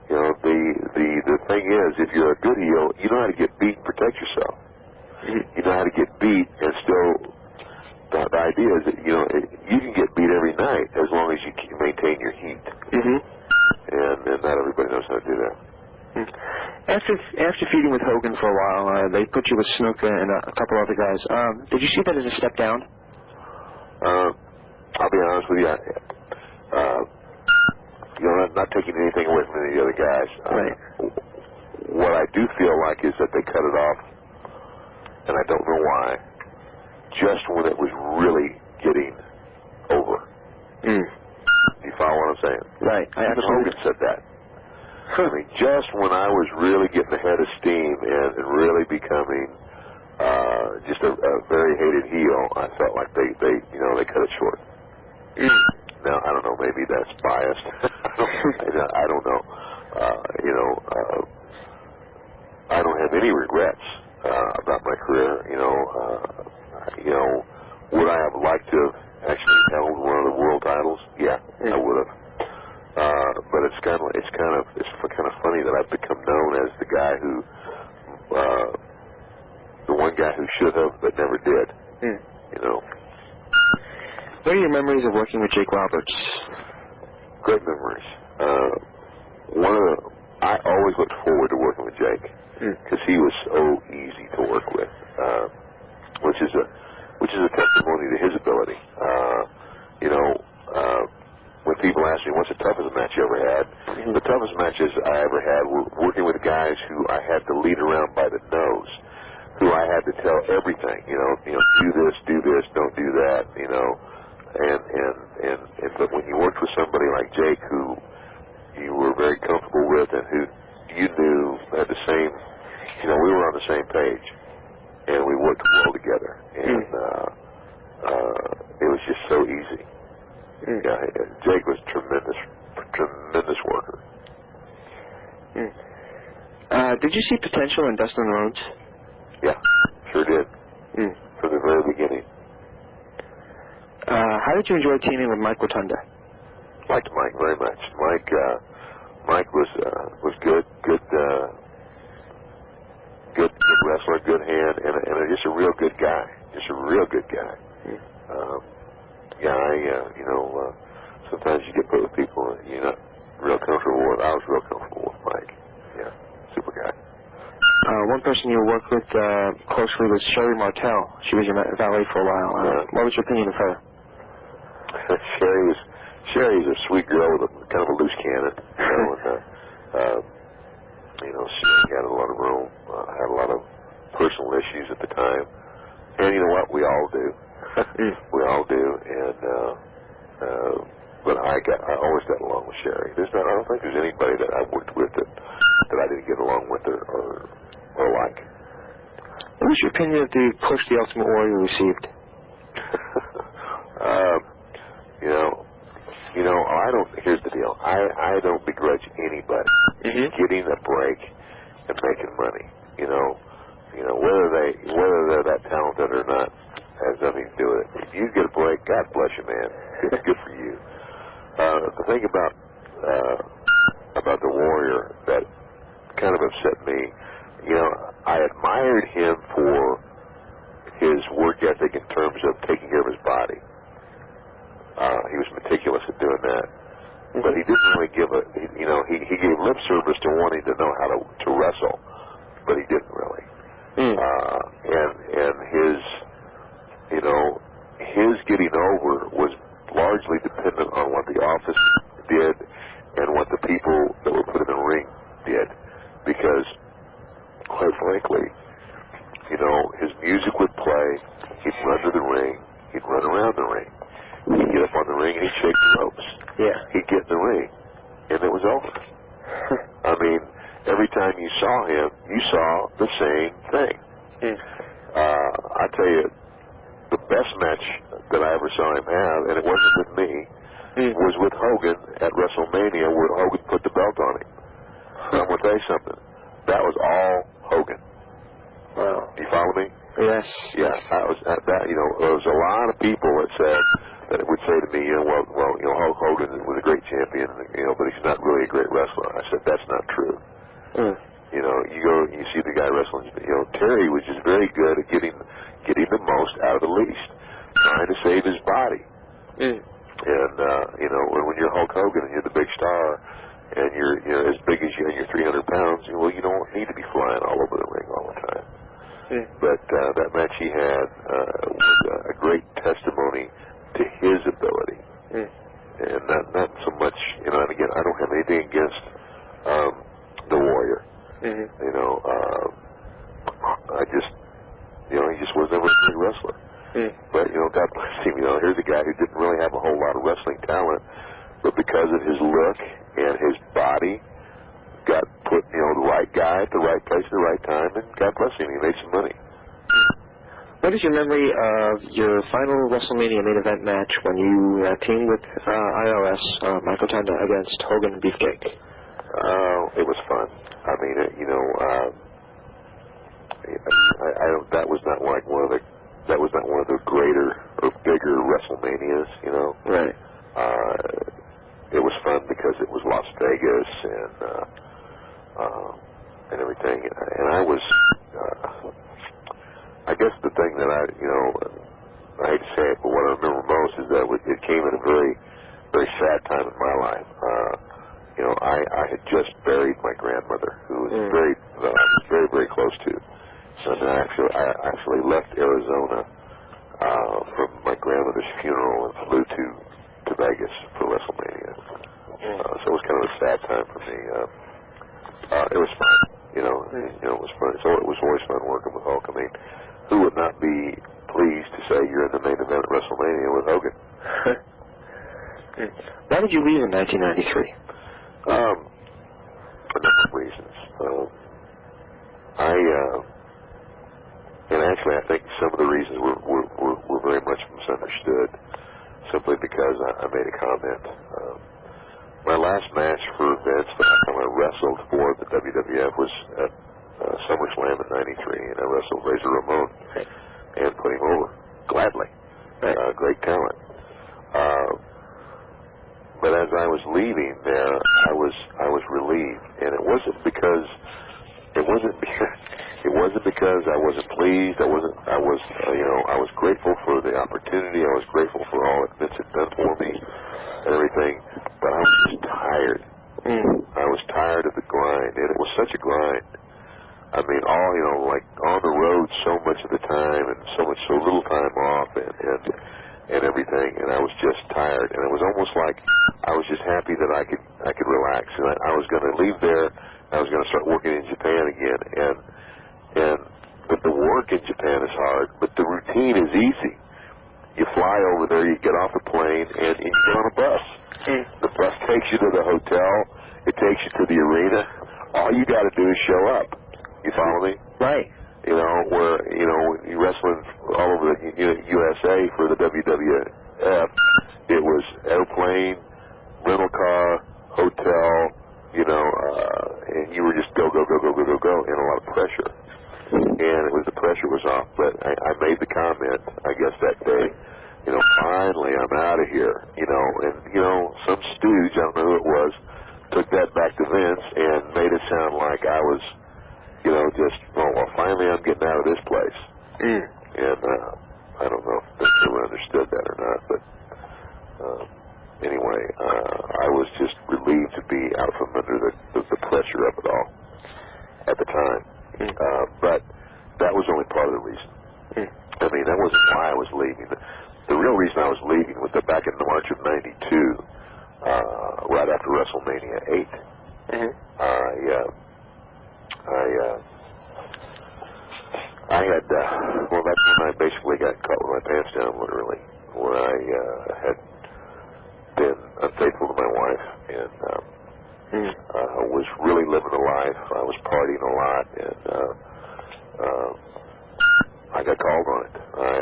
The thing is, if you're a good heel, you know how to get beat and protect yourself. You know how to get beat and still. The idea is that you can get beat every night as long as you maintain your heat. And not everybody knows how to do that. After feuding with Hogan for a while, they put you with Snuka and a couple other guys. Did you see that as a step down? I'll be honest with you. I'm not taking anything away from any of the other guys. Right. what I do feel like is that they cut it off, and I don't know why, just when it was really getting over. You follow what I'm saying? Right. Even Hogan said that. I mean, just when I was really getting ahead of steam and really becoming just a very hated heel, I felt like they cut it short. Now, I don't know, maybe that's biased. I don't know. I don't have any regrets about my career. Would I have liked to have actually held one of the world titles? Yeah, I would have. But it's kind of funny that I've become known as the guy who, the one guy who should have but never did. What are your memories of working with Jake Roberts? Great memories. I always looked forward to working with Jake because he was so easy to work with, which is a testimony to his ability. When people ask me what's the toughest match you ever had, the toughest matches I ever had were working with guys who I had to lead around by the nose, who I had to tell everything. Do this, don't do that. But when you worked with somebody like Jake, who you were very comfortable with and who you knew had the same, we were on the same page, and we worked well together, and it was just so easy. Yeah, Jake was tremendous worker. Did you see potential in Dustin Rhodes? Yeah, sure did. From the very beginning. How did you enjoy teaming with Mike Rotunda? Liked Mike very much. Mike was good wrestler, good hand, and just a real good guy. Sometimes you get put with people that you're not real comfortable with. I was real comfortable with Mike. Yeah, super guy. One person you worked with closely was Sherry Martel. She was your valet for a while. What was your opinion of her? Sherry's a sweet girl with kind of a loose cannon. She had a lot of room, had a lot of personal issues at the time. And you know what? We all do. We all do. But I always got along with Sherry. I don't think there's anybody that I've worked with that I didn't get along with or like. What was your opinion of the push the Ultimate Warrior received? Here's the deal. I don't begrudge anybody getting a break and making money. Whether they're that talented or not has nothing to do with it. If you get a break, God bless you, man. It's good for you. The thing about the Warrior that kind of upset me, I admired him for his work ethic in terms of taking care of his body. He was meticulous at doing that. But he didn't really he gave lip service to wanting to know how to wrestle, but he didn't really. And his getting over was largely dependent on what the office did and what the people that were put in the ring did. Because, quite frankly, his music would play, he'd run to the ring, he'd run around the ring. He'd get up on the ring and he'd shake the ropes. Yeah. He'd get in the ring, and it was over. I mean, every time you saw him, you saw the same thing. I tell you, the best match that I ever saw him have, and it wasn't with me, was with Hogan at WrestleMania, where Hogan put the belt on him. And I'm going to tell you something. That was all Hogan. Wow. You follow me? Yes. Yeah, there was a lot of people that would say to me, Hulk Hogan was a great champion, but he's not really a great wrestler. I said, that's not true. You go and you see the guy wrestling, Terry was just very good at getting the most out of the least, trying to save his body. And, when you're Hulk Hogan and you're the big star, and you're as big as you and you're 300 pounds, you don't need to be flying all over the ring all the time. But that match he had was a great testimony to his ability, and not so much. And again, I don't have anything against the Warrior. You know, I just, you know, he just was never a great wrestler. But, you know, God bless him, you know, here's a guy who didn't really have a whole lot of wrestling talent, but because of his look and his body, got put, you know, the right guy at the right place at the right time, and God bless him, he made some money. What is your memory of your final WrestleMania main event match when you teamed with IRS, Michael Tanda, against Hogan and Beefcake? It was fun. I mean, you know, that was not like one of the greater or bigger WrestleManias, you know. Right. It was fun because it was Las Vegas and everything, and I was. I guess the thing that I hate to say it, but what I remember most is that it came at a very, very sad time in my life. You know, I had just buried my grandmother, who was I was very, very close to. And I actually left Arizona from my grandmother's funeral and flew to Vegas for WrestleMania. So it was kind of a sad time for me. It was fun, you know. It was fun. So it was always fun working with Hulk. I mean, who would not be pleased to say you're in the main event of WrestleMania with Hogan? Why did you leave in 1993? For a number of reasons. And actually I think some of the reasons were very much misunderstood, simply because I made a comment. My last match for Vince, the last time I wrestled for the WWF, was at SummerSlam in '93, and I wrestled Razor Ramon and put him over gladly. Great talent. But as I was leaving there, I was relieved, and it wasn't because I wasn't pleased. I was grateful for the opportunity. I was grateful for all that Vince had done for me and everything. But I was just tired. I was tired of the grind, and it was such a grind. I mean, like on the road so much of the time, and so little time off, and everything. And I was just tired, and it was almost like I was just happy that I could relax. And I was going to leave there. I was going to start working in Japan again, but the work in Japan is hard, but the routine is easy. You fly over there, you get off the plane, and you get on a bus. The bus takes you to the hotel. It takes you to the arena. All you got to do is show up. You follow me? Right. You know, where, you wrestling all over the USA for the WWF, it was airplane, rental car, hotel, and you were just go, and a lot of pressure. And the pressure was off, but I made the comment, I guess that day, finally I'm out of here, and, some stooge, I don't know who it was, took that back to Vince and made it sound like I was, finally I'm getting out of this place. And I don't know if they ever understood that or not, but anyway, I was just relieved to be out from under the pressure of it all at the time. But that was only part of the reason. I mean, that wasn't why I was leaving. The real reason I was leaving was that back in March of '92, right after WrestleMania 8, I had, that's when I basically got caught with my pants down, literally, where I had been unfaithful to my wife, and was really living a life. I was partying a lot, and I got called on it.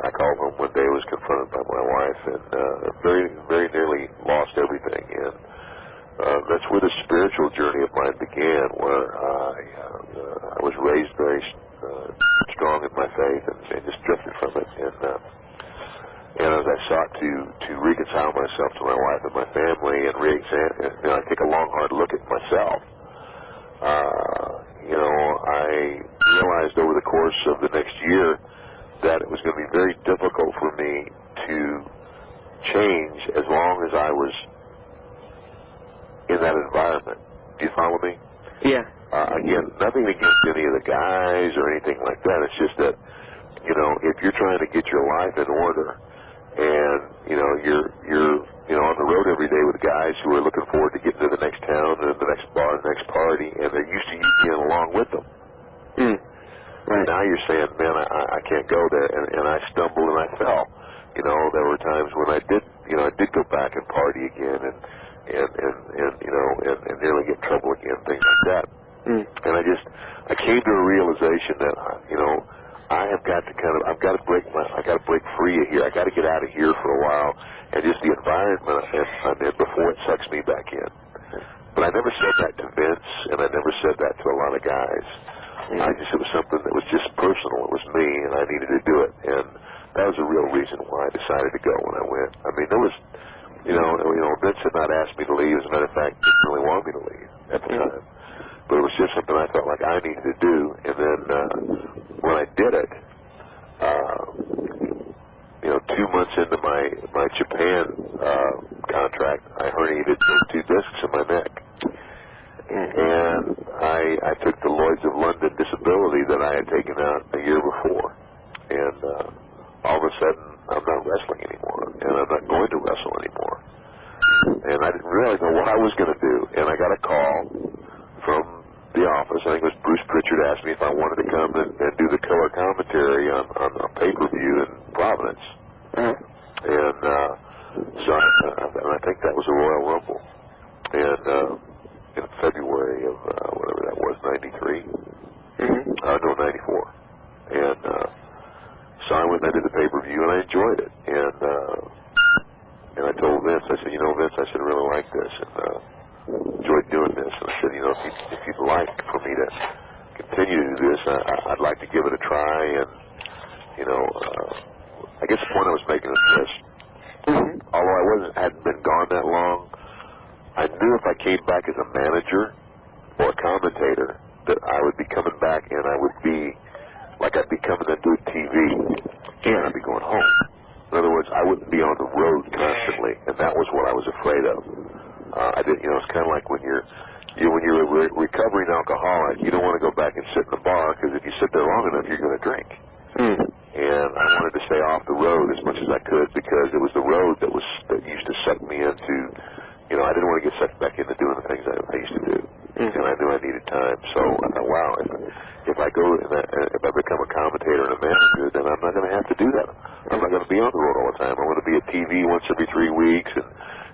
I called home one day, was confronted by my wife, and very, very nearly lost everything. And that's where the spiritual journey of mine began, where I was raised very strong in my faith and just drifted from it. And as I sought to reconcile myself to my wife and my family and I take a long, hard look at myself, I realized over the course of the next year that it was going to be very difficult for me to change as long as I was in that environment. Do you follow me? Yeah. Again, nothing against any of the guys or anything like that. It's just that, if you're trying to get your life in order and, you're on the road every day with guys who are looking forward to getting to the next town and the next bar and the next party, and they're used to you being along with them. Right. And now you're saying, man, I can't go there, and I stumbled and I fell. There were times when I did go back and party again, and nearly get in trouble again, things like that. And I came to a realization that I've got to break free of here. I got to get out of here for a while, and just the environment I'm in before it sucks me back in. But I never said that to Vince, and I never said that to a lot of guys. It was something that was just personal. It was me, and I needed to do it, and that was the real reason why I decided to go when I went. I mean, there was, Vince had not asked me to leave. As a matter of fact, he didn't really want me to leave at the time. But it was just something I felt like I needed to do. And then when I did it, 2 months into my Japan contract, I herniated 2 discs in my neck. And I took the Lloyd's of London disability that I had taken out a year before. And all of a sudden, I'm not wrestling anymore, and I'm not going to wrestle anymore. And I didn't really know what I was going to do. And I got a call from the office. I think it was Bruce Pritchard asked me if I wanted to come and do the color commentary on a pay-per-view in Providence. And so I think that was a Royal Rumble. And in February of whatever that was, 93? No, 94. And so I went and I did the pay-per-view, and I enjoyed it. And I told Vince, I said, Vince, I really like this, and enjoyed doing this. And I said, if you'd like for me to continue to do this, I'd like to give it a try. And, I guess the point I was making is this. Although I hadn't been gone that long, I knew if I came back as a manager or a commentator that I would be coming back and I would be like I'd be coming into a TV and I'd be going home. In other words, I wouldn't be on the road constantly, and that was what I was afraid of. It's kind of like when you're a recovering alcoholic, you don't want to go back and sit in the bar because if you sit there long enough, you're going to drink. And I wanted to stay off the road as much as I could because it was the road that used to suck me into. I didn't want to get sucked back into doing the things I used to do, and I knew I needed time. So I thought, wow, if I go and if I become a commentator and a manager, then I'm not going to have to do that. I'm not going to be on the road all the time. I'm going to be at TV once every 3 weeks, and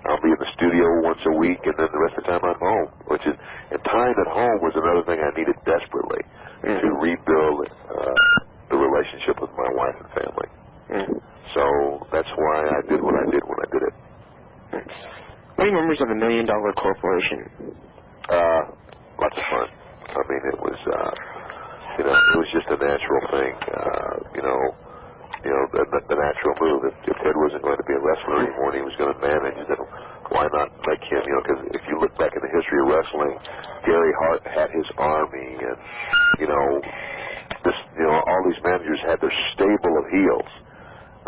I'll be in the studio once a week, and then the rest of the time I'm home. And time at home was another thing I needed desperately to rebuild the relationship with my wife and family. So that's why I did what I did when I did it. What are your memories of the $1 Million Corporation? Lots of fun. I mean, it was, it was just a natural thing. The natural move. If Ted wasn't going to be a wrestler anymore and he was going to manage, then why not make him? Because if you look back in the history of wrestling, Gary Hart had his army, and all these managers had their stable of heels.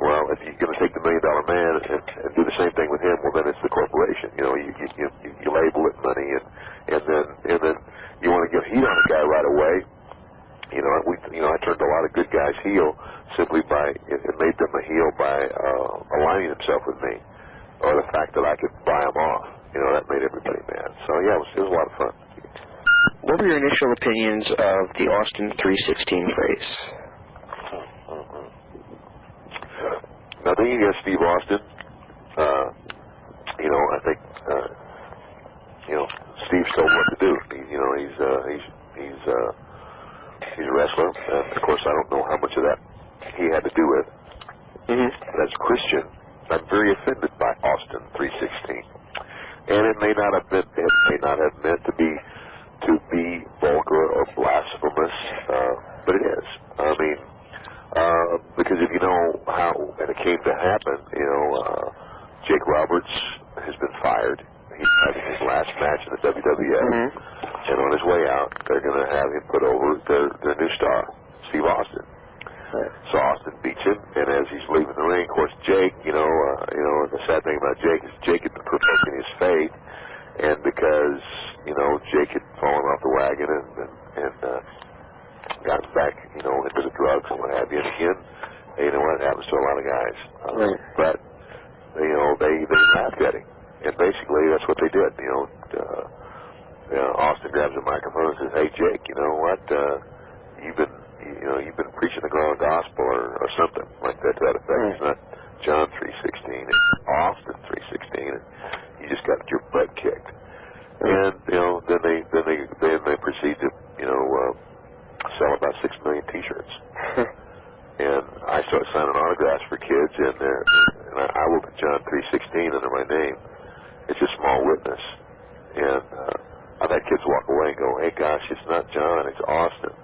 Well, if you're going to take the $1 Million Man and do the same thing with him, well, then it's the corporation. You label it money, and then you want to give heat on a guy right away. I turned a lot of good guys heel simply by it made them a heel by aligning themselves with me, or the fact that I could buy them off. That made everybody mad. So yeah, it was a lot of fun. What were your initial opinions of the Austin 316 phrase? Nothing against Steve Austin. I think Steve's told what to do. He's a wrestler, and of course I don't know how much of that he had to do with. But as a Christian, I'm very offended by Austin 316, and it may not have meant to be vulgar or blasphemous, but it is. I mean, because if you know how, and it came to happen, Jake Roberts has been fired. He's having his last match in the WWF, and on his way out, they're going to have him put over their new star, Steve Austin. So Austin beats him, and as he's leaving the ring, of course, Jake, and the sad thing about Jake is Jake had been professing his faith, and because, Jake had fallen off the wagon and gotten back, into the drugs and what have you, and again, what happens to a lot of guys. But they laughed at him, and basically that's what they did. Austin grabs a microphone and says, "Hey Jake, you know what? You've been preaching the gospel or something like that to that effect. It's not John 3:16, it's Austin 3:16, and you just got your butt kicked." And then they proceed to sell about 6 million T-shirts. And I started signing autographs for kids, and I will put John 3:16 under my name. It's a small witness, and I've had kids walk away and go, "Hey, gosh, it's not John, it's Austin."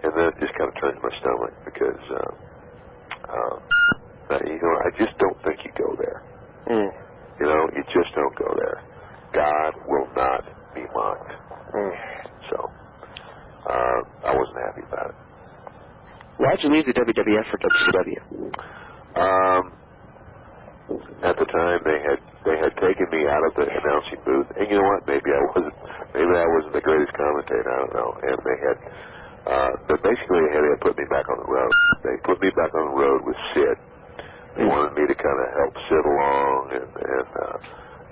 And then it just kind of turns my stomach because, I just don't think you go there. You just don't go there. God will not be mocked. So, I wasn't happy about it. Why'd you leave the WWF for WCW? At the time, they had taken me out of the announcing booth, and you know what? Maybe I wasn't the greatest commentator. I don't know. And they had, but basically, they had put me back on the road. They put me back on the road with Sid. They wanted me to kind of help Sid along and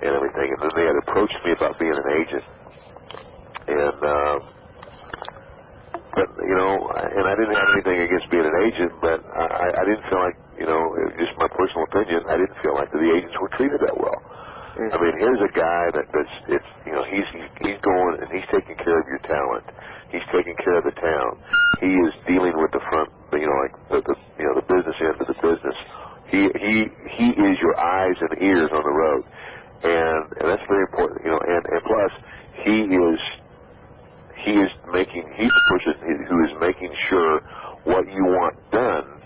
everything. And then they had approached me about being an agent, and I didn't have anything against being an agent, but I didn't feel like, just my personal opinion, I didn't feel like the agents were treated that well. I mean, here's a guy he's going and he's taking care of your talent. He's taking care of the town. He is dealing with the front, the business end of the business. He is your eyes and ears on the road, and that's very important. And plus he's the person who is making sure what you want done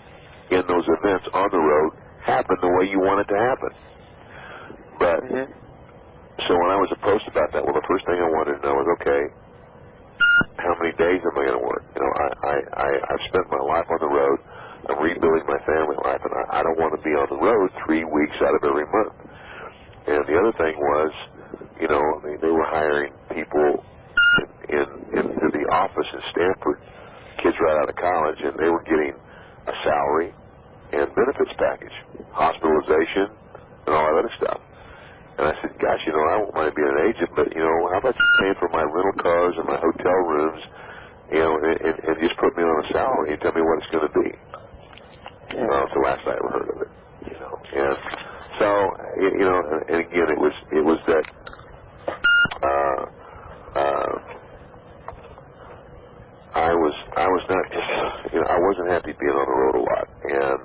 in those events on the road happen the way you want it to happen. But so when I was approached about that, well, the first thing I wanted to know was, okay, how many days am I going to work? I've spent my life on the road. I'm rebuilding my family life, and I don't want to be on the road 3 weeks out of every month. And the other thing was, they were hiring people into the office in Stanford, kids right out of college, and they were getting a salary and benefits package, hospitalization, and all that other stuff. And I said, gosh, I won't mind being an agent, but, how about you paying for my rental cars and my hotel rooms, and just put me on a salary and tell me what it's going to be. Well, it's the last I ever heard of it, And so, and again, it was that, I was not just, I wasn't happy being on the road a lot, and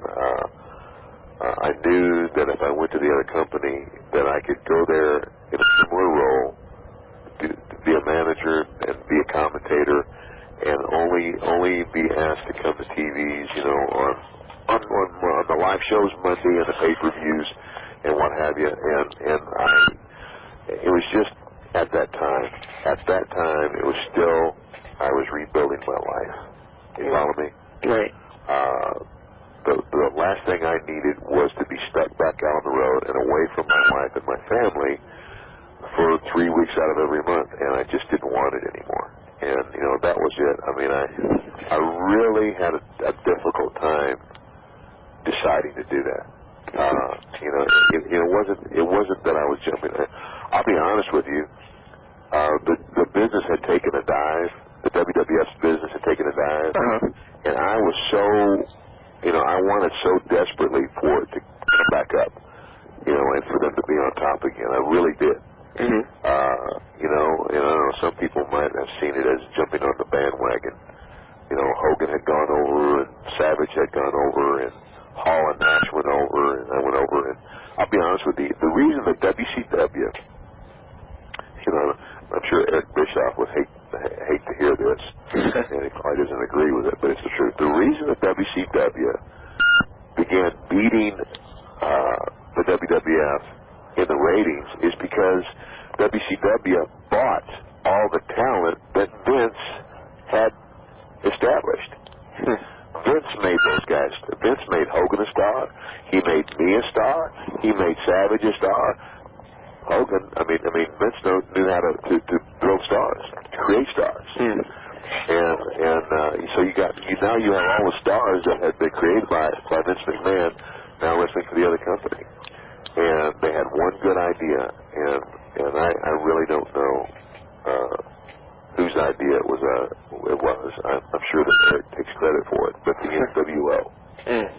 I knew that if I went to the other company, that I could go there in a similar role, to be a manager and be a commentator, and only be asked to come to TVs, on the live shows Monday and the pay-per-views and what have you, and it was just at that time, it was still, I was rebuilding my life. You follow me? Right. The last thing I needed was to be stuck back out on the road and away from my wife and my family for 3 weeks out of every month, and I just didn't want it anymore. And, that was it. I mean, I really had a difficult time deciding to do that. It wasn't that I was jumping. I'll be honest with you. The business had taken a dive. The WWF's business had taken a dive, and I was so, I wanted so desperately for it to come back up, and for them to be on top again. I really did. And I don't know, some people might have seen it as jumping on the bandwagon. Hogan had gone over, and Savage had gone over, and Hall and Nash went over, and I went over, and I'll be honest with you, the reason that WCW, I'm sure Eric Bischoff would hate to hear this, and he probably doesn't agree with it, but it's the truth. The reason that WCW began beating the WWF in the ratings is because WCW bought all the talent that Vince had established. Vince made those guys. Vince made Hogan a star. He made me a star. He made Savage a star. Hogan, Vince knew how to build stars, to create stars. And so you have all the stars that had been created by Vince McMahon now wrestling for the other company. and they had one good idea, and I really don't know whose idea it was. I'm sure that Eric takes credit for it, but the NWO. And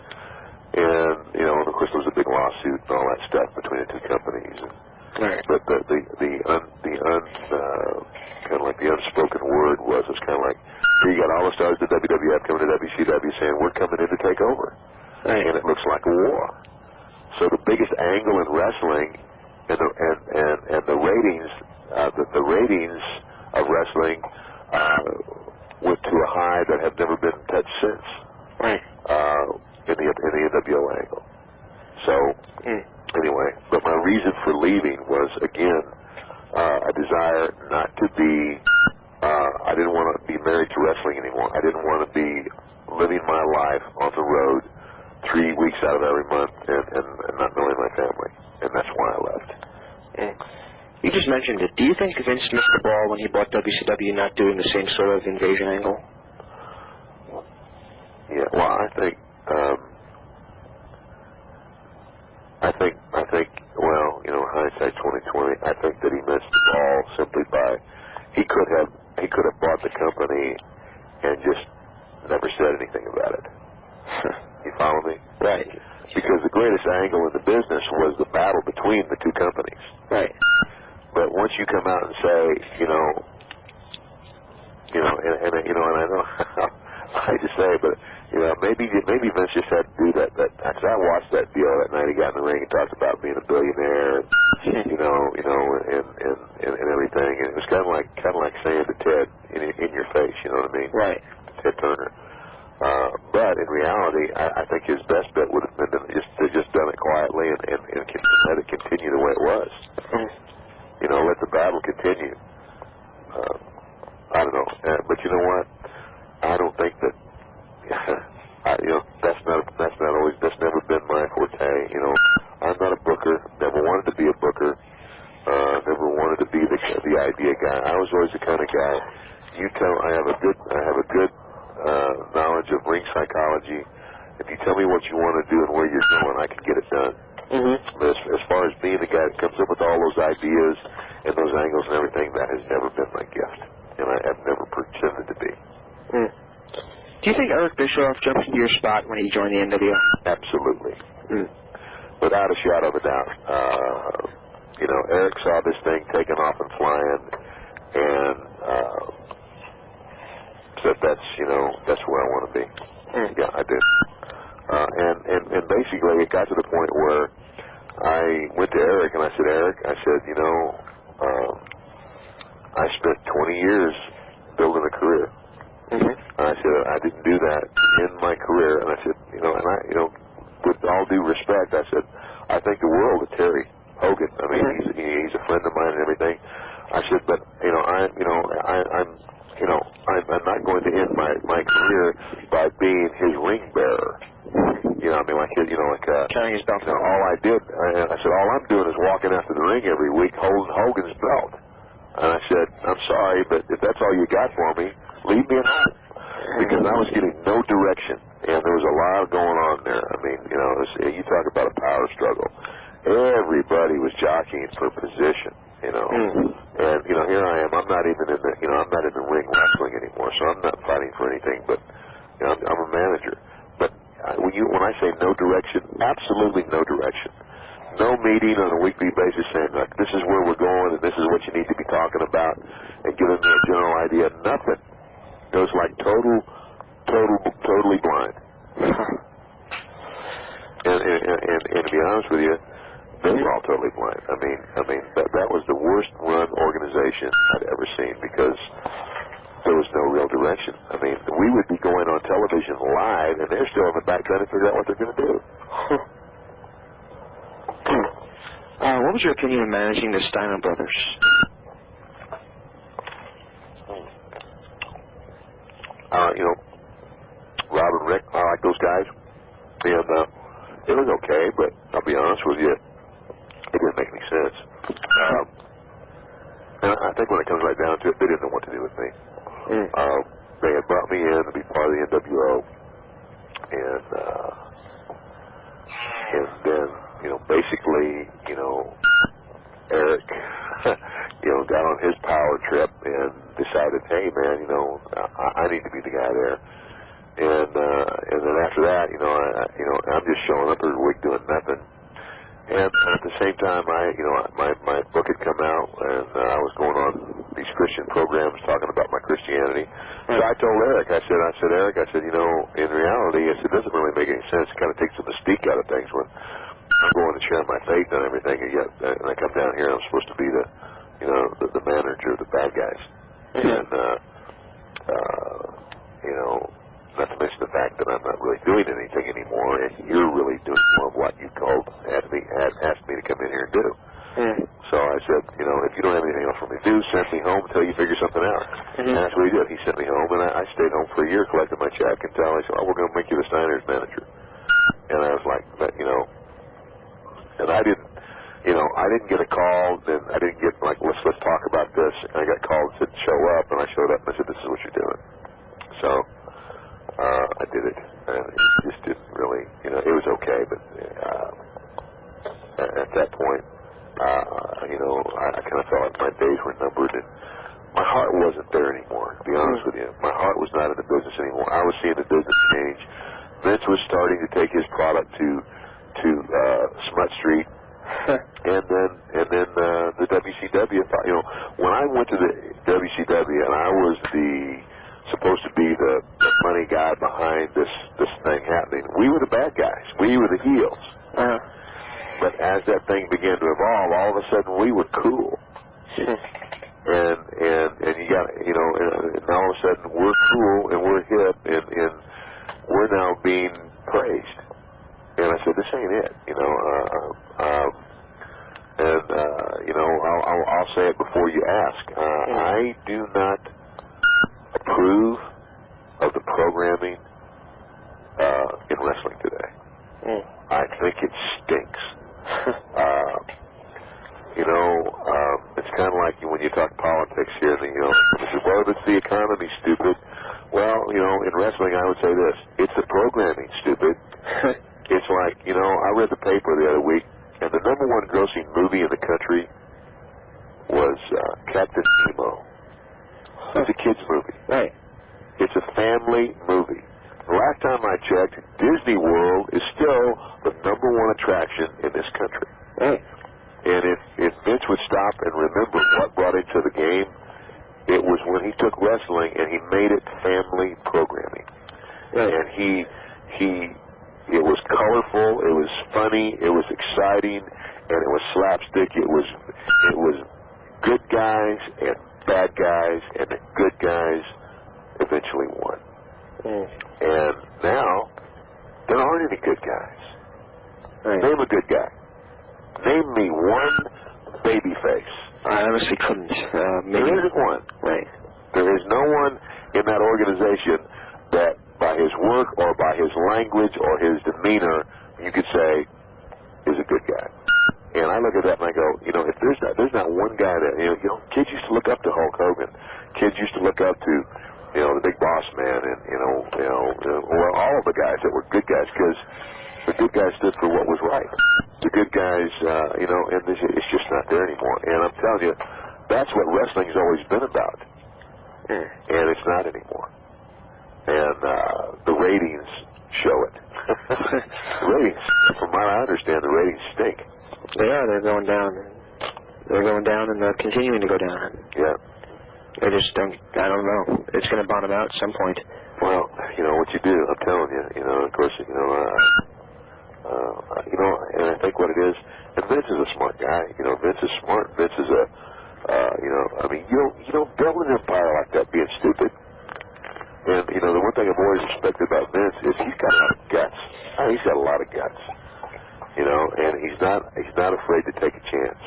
you know, and of course, there was a big lawsuit and all that stuff between the two companies. Right. But kind of like the unspoken word was kind of like, here you got all the stars of the WWF coming to WCW saying we're coming in to take over, Right. and it looks like a war. So the biggest angle in wrestling, and the ratings, the ratings of wrestling went to a high that have never been touched since. Right. In the NWO angle. So anyway, but my reason for leaving was again a desire not to be. I didn't want to be married to wrestling anymore. I didn't want to be living my life on the road 3 weeks out of every month and not knowing my family, and that's why I left. You just mentioned it. Do you think Vince missed the ball when he bought WCW not doing the same sort of invasion angle? Yeah, well, I think, well, you know, hindsight 2020, I think that he missed the ball simply by, he could have bought the company and just never said anything about it. You follow me? Right. Because the greatest angle in the business was the battle between the two companies. Right. But once you come out and say, and I know, I hate to say it, but maybe Vince just had to do that. Because I watched that deal that night. He got in the ring and talked about being a billionaire, and everything. And it was kind of like saying to Ted in your face. You know what I mean? Right. Ted Turner. But in reality, I think his best bet would have been to just done it quietly and let it continue the way it was. Let the battle continue. I don't know, but you know what? I don't think that. That's never been my forte. I'm not a booker. Never wanted to be a booker. Never wanted to be the idea guy. I was always the kind of guy. I have a good knowledge of ring psychology. If you tell me what you want to do and where you're going, I can get it done. But as far as being the guy that comes up with all those ideas and those angles and everything, that has never been my gift, and I have never pretended to be. Do you think Eric Bischoff jumped into your spot when he joined the NWO? Absolutely. Without a shadow of a doubt. Eric saw this thing taking off and flying, and said, that's where I want to be. Yeah, I did. And basically it got to the point where I went to Eric and I said, Eric, I spent 20 years building a career. I said, I didn't do that in my career. And I said, with all due respect, I said, I think the world of Terry Hogan. I mean, he's a friend of mine and everything. I said, but, I'm not going to end my career by being his ring bearer. Carrying his belt. All I did, I said, all I'm doing is walking after the ring every week holding Hogan's belt. And I said, I'm sorry, but if that's all you got for me, leave me alone. Because I was getting no direction, and there was a lot going on there. I mean, you talk about a power struggle. Everybody was jockeying for position, And here I am. I'm not even in the ring wrestling anymore, so I'm not fighting for anything. But I'm a manager. But when I say no direction, absolutely no direction. No meeting on a weekly basis saying, look, this is where we're going, and this is what you need to be talking about, and giving me a general idea. Nothing. It was like totally blind. And to be honest with you, they were all totally blind. I mean that was the worst run organization I'd ever seen because there was no real direction. I mean, we would be going on television live, and they're still in the back trying to figure out what they're going to do. What was your opinion of managing the Steiner brothers? Rob and Rick, I like those guys. And it was okay, but I'll be honest with you, it didn't make any sense. And I think when it comes right down to it, they didn't know what to do with me. They had brought me in to be part of the NWO, and then, basically basically, Eric, got on his power trip and decided, hey, man, I need to be the guy there. And then after that, I'm just showing up every week doing nothing. And at the same time, my book had come out, and I was going on these Christian programs talking about my Christianity. So I told Eric, I said, Eric, in reality, it doesn't really make any sense. It kind of takes the mystique out of things when I'm going to share my faith and everything, and I come down here, I'm supposed to be the manager of the bad guys. And, not to mention the fact that I'm not really doing anything anymore, and you're really doing more of what you asked me to come in here and do. So I said, if you don't have anything else for me to do, send me home until you figure something out. And that's what he did. He sent me home, and I stayed home for a year, collected my check until I said, we're going to make you the Steiner's manager. And I was like, and I didn't get a call, and I didn't get let's talk about this. And I got called and said, show up, and I showed up and I said, this is what you're doing. So I did it, and it just didn't really, it was okay, but at that point, I kind of felt like my days were numbered, and my heart wasn't there anymore, to be honest with you. My heart was not in the business anymore. I was seeing the business change. Vince was starting to take his product to Smut Street, and then the WCW. When I went to the WCW, and I was supposed to be the money guy behind this thing happening, we were the bad guys. We were the heels. But as that thing began to evolve, all of a sudden we were cool. And you got, and all of a sudden we're cool and we're hip and we're now being praised. And I said, this ain't it, I'll say it before you ask. I do not approve of the programming in wrestling today. I think it stinks. It's kind of like when you talk politics here, and well, it's the economy, stupid. Well, in wrestling, I would say this: it's the programming, stupid. It's like, I read the paper the other week, and the number one grossing movie in the country was Captain Nemo. It's a kids' movie. Right. It's a family movie. The last time I checked, Disney World is still the number one attraction in this country. Right. And if Vince would stop and remember what brought him to the game, it was when he took wrestling and he made it family programming. Right. And it was colorful, it was funny, it was exciting, and it was slapstick. It was good guys and bad guys, and the good guys eventually won. And now, there aren't any good guys. Right. Name a good guy. Name me one baby face. I honestly couldn't. There isn't one. Right. There is no one in that organization that, by his work or by his language or his demeanor, you could say is a good guy. And I look at that and I go, if there's not one guy that, kids used to look up to Hulk Hogan. Kids used to look up to, the Big Boss Man, and well, all of the guys that were good guys, because the good guys stood for what was right. The good guys, and it's just not there anymore. And I'm telling you, that's what wrestling's always been about. And it's not anymore. And the ratings show it. The ratings, from what I understand, the ratings stink. They are. They're going down. They're going down, and they're continuing to go down. Yeah. I just don't. I don't know. It's going to bottom out at some point. Well, what you do. I'm telling you. Of course, and I think what it is. And Vince is a smart guy. Vince is smart. Vince is you don't build an empire like that being stupid. And the one thing I've always respected about Vince is he's got a lot of guts. He's got a lot of guts. And he's not afraid to take a chance.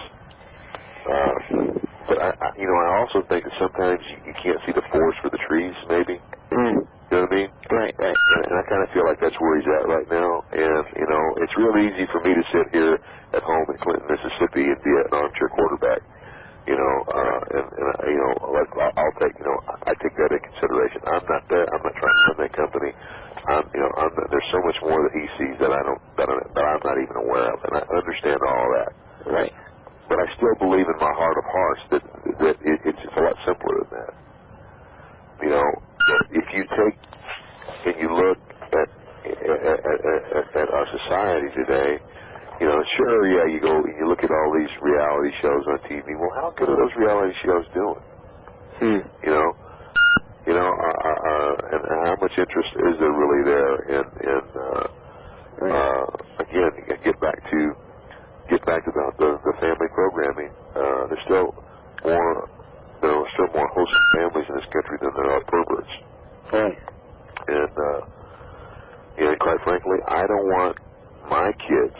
But I also think that sometimes you can't see the forest for the trees, maybe. You know what I mean? Right. And I kind of feel like that's where he's at right now. And, it's real easy for me to sit here at home in Clinton, Mississippi and be an armchair quarterback. I take that in consideration. I'm not there. I'm not trying to run that company. there's so much more that he sees that I'm not even aware of, and I understand all of that. Right. But I still believe in my heart of hearts that it's a lot simpler than that. You know, if you take and you look at our society today, you know, sure, yeah, you go and you look at all these reality shows on TV. Well, how good are those reality shows doing? You know, and how much interest is there really there? And again, get back to about the family programming. There's still more wholesome families in this country than there are perverts. Right. And quite frankly, I don't want my kids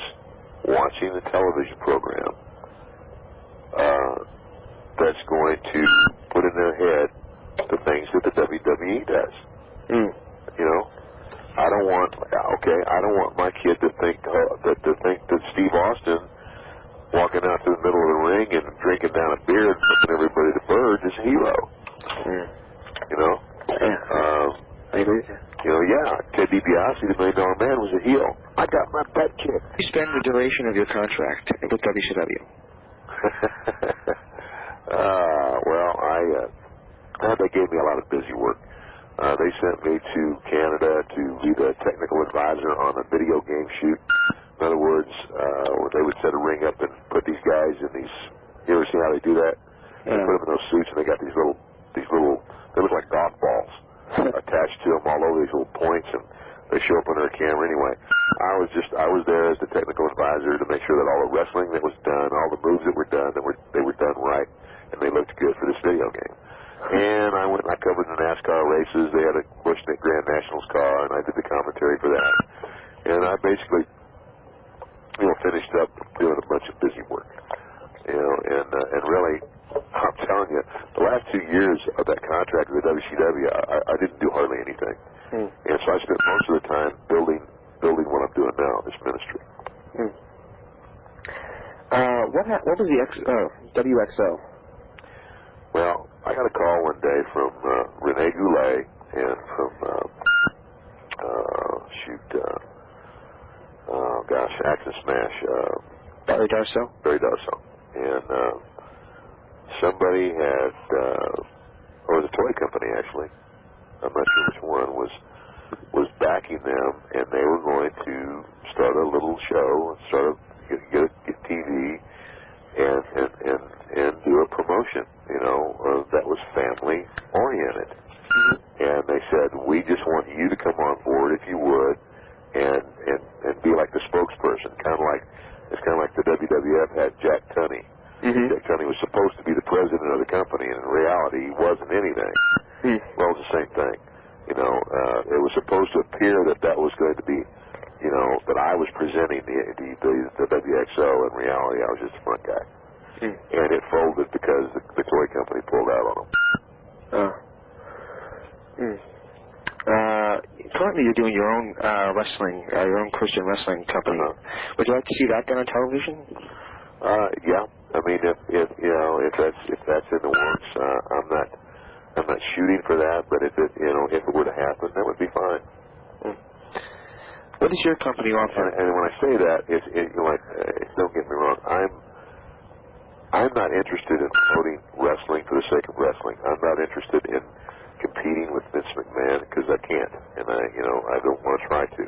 watching a television program that's going to put in their head the things that the WWE does. You know, I don't want my kid to think that Steve Austin walking out to the middle of the ring and drinking down a beer and flipping everybody to birds is a hero. You know? I agree with you. You know, yeah, Ted DiBiase, the $1 Million Man, was a heel. I got my butt kicked. You spend the duration of your contract with WCW. They gave me a lot of busy work. They sent me to Canada to be the technical advisor on a video game shoot. In other words, where they would set a ring up and put these guys in these. You ever see how they do that? They put them in those suits, and they got these little. They look like golf balls attached to them all over these little points, and they show up on their camera anyway. I was there as the technical advisor to make sure that all the wrestling that was done, all the moves that were done, they were done right, and they looked good for this video game. And I went and I covered the NASCAR races. They had a Bushnick Grand Nationals car, and I did the commentary for that. And I basically, finished up doing a bunch of busy work. And really, I'm telling you, the last 2 years of that contract with WCW, I didn't do hardly anything. And so I spent most of the time building what I'm doing now, this ministry. What was the WXO? Well, I got a call one day from Rene Goulet and from Axe and Smash. Barry Darsow? Barry Darsow. And somebody had, or it was a toy company actually, I'm not sure which one, was backing them, and they were going to start a little show, get TV, and do a promotion, that was family oriented. And they said, we just want you to come on board if you would, and be like the spokesperson, it's kind of like the WWF had Jack Tunney. Jack Tunney was supposed to be the president of the company, and in reality, he wasn't anything. Well, it was the same thing. It was supposed to appear that was going to be, that I was presenting the WXO. In reality, I was just a front guy. And it folded because the toy company pulled out on them. Currently, you're doing your own wrestling, your own Christian wrestling company. Would you like to see that done on television? Yeah. I mean, if that's in the works, I'm not shooting for that. But if it were to happen, that would be fine. What does your company offer? And when I say that, don't get me wrong. I'm not interested in promoting wrestling for the sake of wrestling. I'm not interested in competing with Vince McMahon because I can't, and I don't want to try to.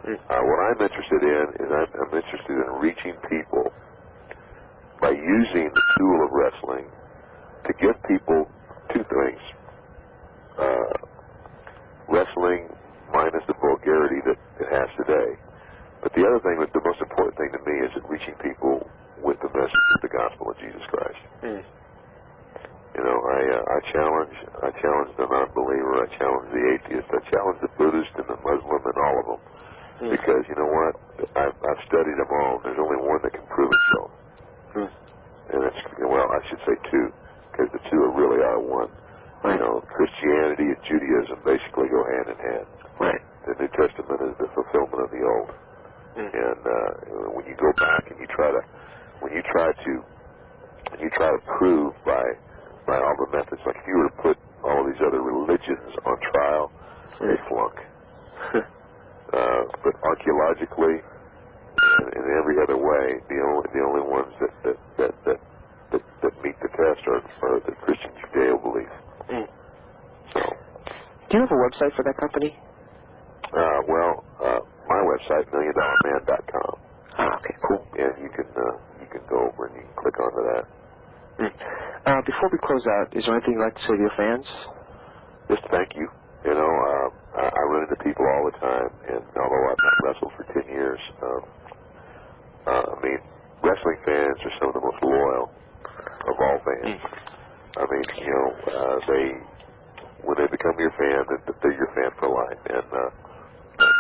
What I'm interested in is I'm interested in reaching people by using the tool of wrestling to give people two things: wrestling minus the vulgarity that it has today. But the other thing, the most important thing to me, is in reaching people with the message of the gospel of Jesus Christ. I challenge the non-believer, I challenge the atheist, I challenge the Buddhist and the Muslim and all of them. Because you know what? I've studied them all. There's only one that can prove it so. And it's, I should say two, because the two really are one. Christianity and Judaism basically go hand in hand. Right. The New Testament is the fulfillment of the Old. And when you go back and you try to prove by all the methods, like if you were to put all of these other religions on trial, they flunk. but archaeologically and in every other way, the only ones that meet the test are the Christian Judeo belief. So, do you have a website for that company? My website, $1,000,000man.com. Ah, okay, cool. And you can go over and you can click onto that. Before we close out, is there anything you'd like to say to your fans? Just thank you. You know, I run into people all the time, and although I've not wrestled for 10 years, I mean, wrestling fans are some of the most loyal of all fans. I mean, you know, when they become your fan, they're your fan for life, and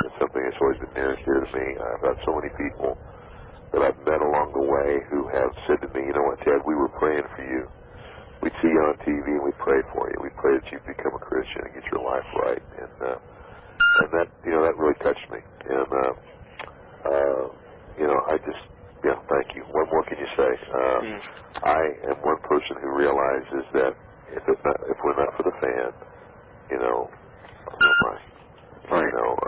it's something that's always been near and dear to me. I've got so many people that I've met along the way who have said to me, you know what, Ted, we were praying for you. We'd see you on TV and we prayed for you. We pray that you become a Christian and get your life right. And that, you know, that really touched me. And, you know, thank you. What more can you say? I am one person who realizes that if we're not for the fan, you know, who am I? You know,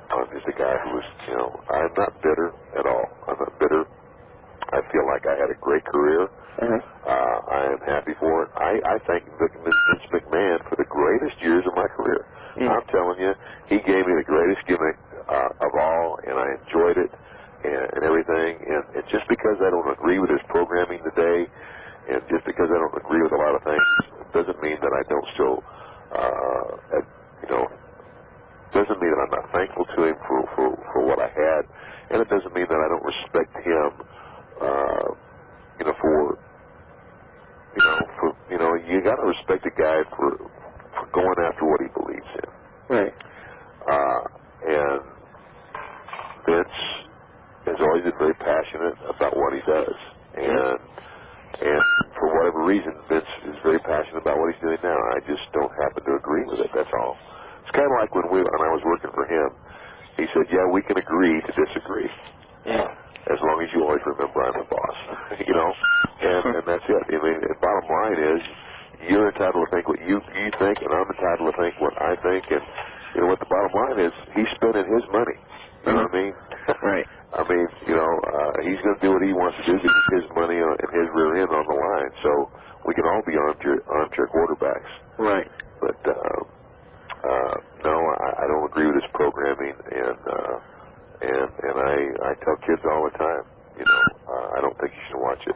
I'm just a guy who was, you know, I'm not bitter at all. I'm not bitter. I feel like I had a great career. I am happy for it. I thank Vince McMahon for the greatest years of my career. I'm telling you, he gave me the greatest gimmick of all, and I enjoyed it and everything. And just because I don't agree with his programming today, and just because I don't agree with a lot of things, doesn't mean that I don't still, you know, doesn't mean that I'm not thankful to him for what I had, and it doesn't mean that I don't respect him. You got to respect a guy for going after what he believes in. Right. And Vince has always been very passionate about what he does, and for whatever reason, Vince is very passionate about what he's doing now. I just don't happen to agree with it. That's all. It's kind of like when I was working for him. He said, "Yeah, we can agree to disagree." As long as you always remember I'm the boss, you know, and that's it. I mean, the bottom line is you're entitled to think what you think, and I'm entitled to think what I think, and you know what the bottom line is, he's spending his money. You know what I mean? Right. I mean, you know, he's going to do what he wants to do because it's his money and his rear end on the line. So we can all be armchair quarterbacks. Right. But no, I don't agree with his programming, and I tell kids all the time, you know, I don't think you should watch it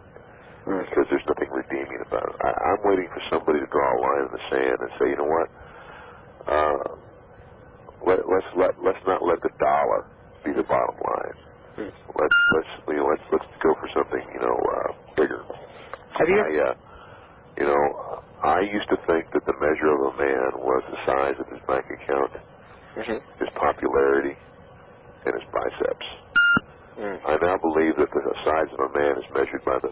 because there's nothing redeeming about it. I'm waiting for somebody to draw a line in the sand and say, you know what, let's not let the dollar be the bottom line. Let's go for something, you know, bigger. Have you? You know, I used to think that the measure of a man was the size of his bank account, his popularity, and his biceps. I now believe that the size of a man is measured by the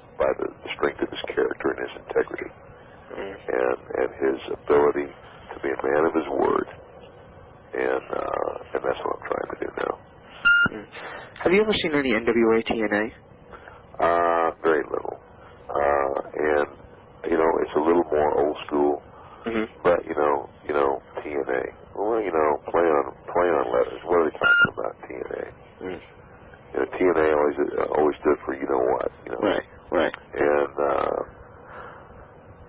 strength of his character and his integrity, and his ability to be a man of his word, and that's what I'm trying to do now. Have you ever seen any NWA TNA? Very little, and you know it's a little more old school, but you know TNA. Well, you know, play on letters. What are they talking about? TNA. You know, TNA always stood for you know what. You know. Right. And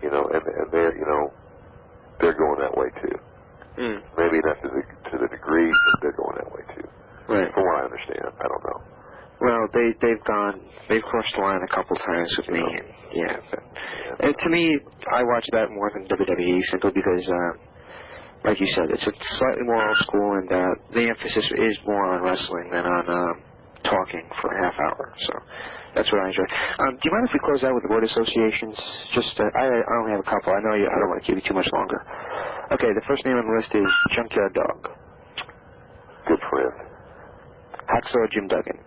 you know, and they're going that way too. Maybe not to the degree, but they're going that way too. Right. From what I understand, I don't know. Well, they've crossed the line a couple times with me. And to me, I watch that more than WWE simply because, like you said, it's slightly more old school, and the emphasis is more on wrestling than on talking for a half hour. So that's what I enjoy. Do you mind if we close out with the word associations? Just I only have a couple. I know I don't want to keep you too much longer. Okay, the first name on the list is Junkyard Dog. Good friend. Hacksaw Jim Duggan.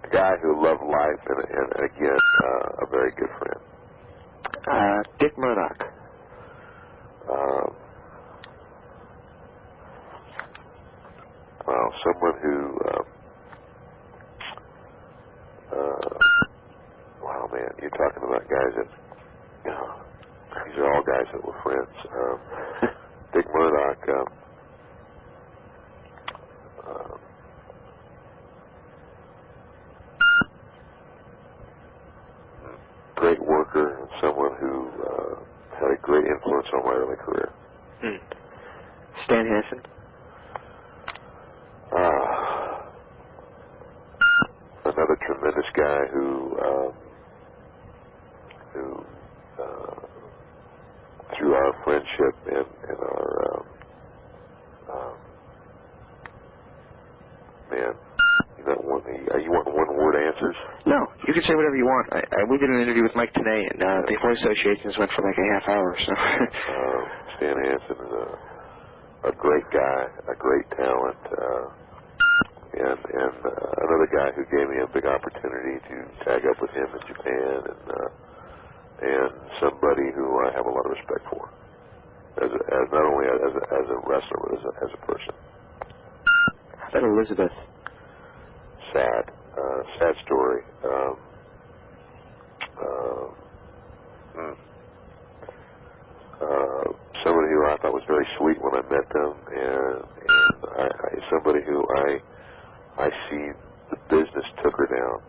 A guy who loved life and again, a very good friend. Dick Murdoch. Well, someone who, wow, man, you're talking about guys that guys that were friends. Dick Murdoch, great worker and someone who had a great influence on my early career. Stan Hansen? Another tremendous guy who through our friendship and our man, you want one-word answers? No, you can say whatever you want. We did an interview with Mike Tenay, and the Employee Associations went for like a half hour. So Stan Hansen is a great guy, a great talent, and another guy who gave me a big opportunity to tag up with him in Japan, and somebody who I have a lot of respect for, as not only as a wrestler but as a person. How about Elizabeth? Sad story. Somebody who I thought was very sweet when I met them, and somebody who I see the business took her down.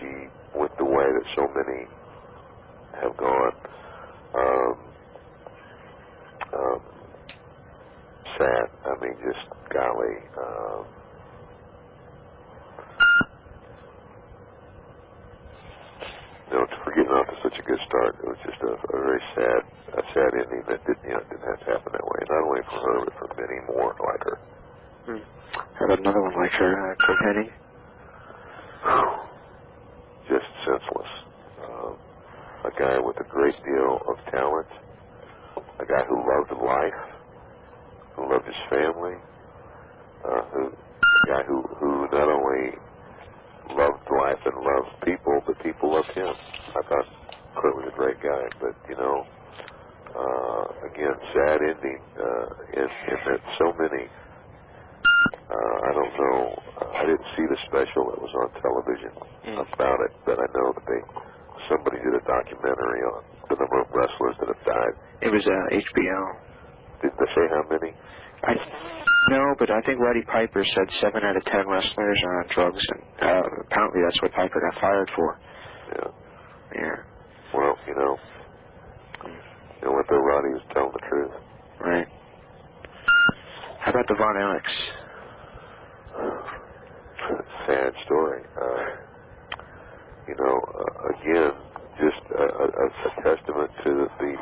She went the way that so many have gone. Sad. I mean, just golly. To forget off to such a good start, it was just a very sad ending that didn't have to happen that way. Not only for her, but for many more like her. How about another one like her, Kurt Hennig? Just senseless. A guy with a great deal of talent, a guy who loved life, who loved his family, a guy who not only loved life and loved people, but people loved him. I thought Kurt was a great guy, but again, sad ending in that so many. I don't know. I didn't see the special that was on television about it, but I know that somebody did a documentary on the number of wrestlers that have died. It was HBO. Did they say how many? No, but I think Roddy Piper said 7 out of 10 wrestlers are on drugs, and apparently that's what Piper got fired for. Yeah. Well, you know what, though, Roddy was telling the truth. Right. How about the Von Erichs? Sad story. Again, just a testament to the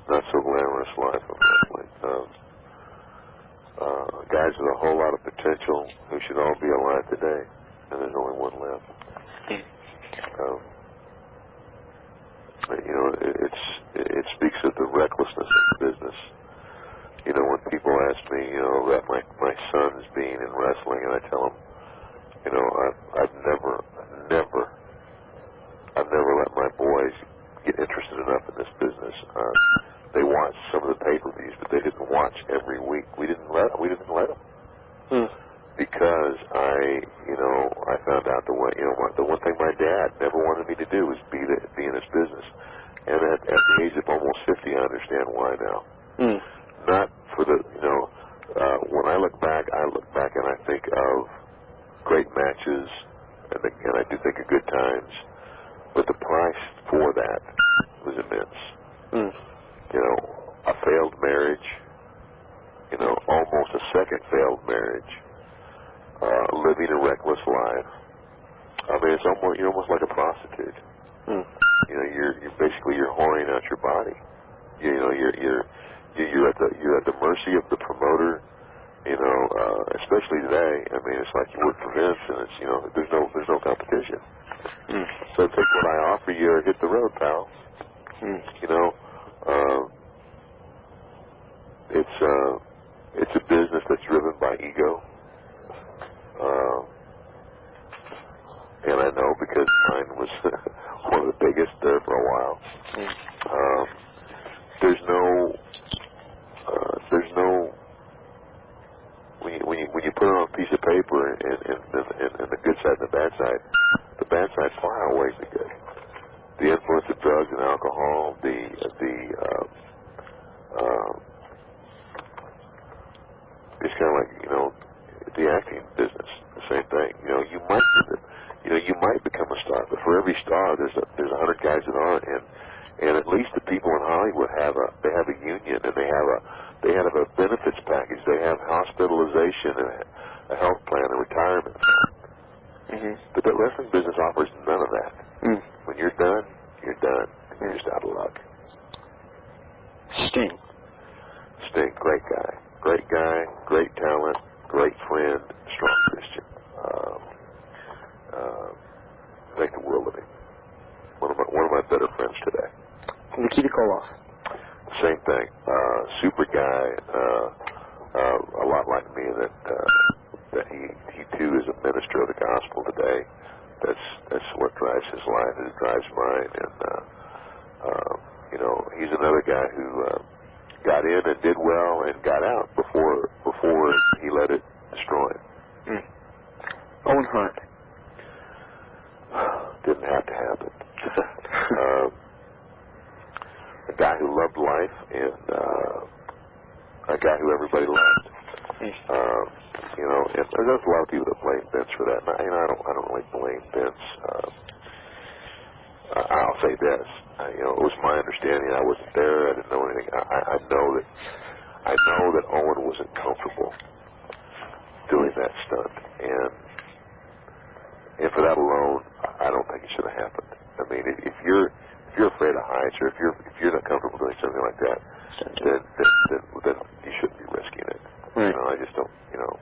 not so glamorous life of wrestling. Guys with a whole lot of potential who should all be alive today, and there's only one left. It speaks of the recklessness of the business. When people ask me, about my sons being in wrestling, and I tell them, I've never let my boys get interested enough in this business. They watched some of the pay-per-views, but they didn't watch every week. We didn't let them. Because I found out the one thing my dad never wanted me to do was be in this business. And at the age of almost 50, I understand why now. Not for the, when I look back and I think of great matches, and I do think of good times, but the price for that was immense. A failed marriage, almost a second failed marriage, living a reckless life. I mean, you're almost like a prostitute. You're whoring out your body. You're at the mercy of the promoter. Especially today. I mean, it's like you work for Vince, and it's there's no competition. So take what I offer you or hit the road, pal. It's a business that's driven by ego. And I know because mine was one of the biggest there for a while. There's no when put it on a piece of paper and the good side and the bad side far outweighs the good. The influence of drugs and alcohol, it's kind of like, you know, the acting business, the same thing. You know, you might become a star, but for every star, there's 100 guys that aren't, and at least the people in Hollywood have a union, and they have a benefits package. They have hospitalization and a health plan and retirement. But the wrestling business offers none of that. When you're done, you're done. You're just out of luck. Sting, great guy, great talent, great friend, strong Christian. Make the world of him. One of my better friends today. Nikita Koloff. Same thing. Super guy. A lot like me that he too is a minister of the gospel today. That's what drives his life. It drives mine. And you know, he's another guy who got in and did well and got out before he let it destroy him. Owen Hart. Didn't have to happen. A guy who loved life and a guy who everybody loved. You know, and there's a lot of people that blame Vince for that. And I don't really blame Vince. I'll say this. You know, it was my understanding. I wasn't there. I didn't know anything. I know that Owen wasn't comfortable doing that stunt, and for that alone, I don't think it should have happened. I mean, if you're afraid of heights, or if you're not comfortable doing something like that, then you shouldn't be risking it. You know, I just don't. You know,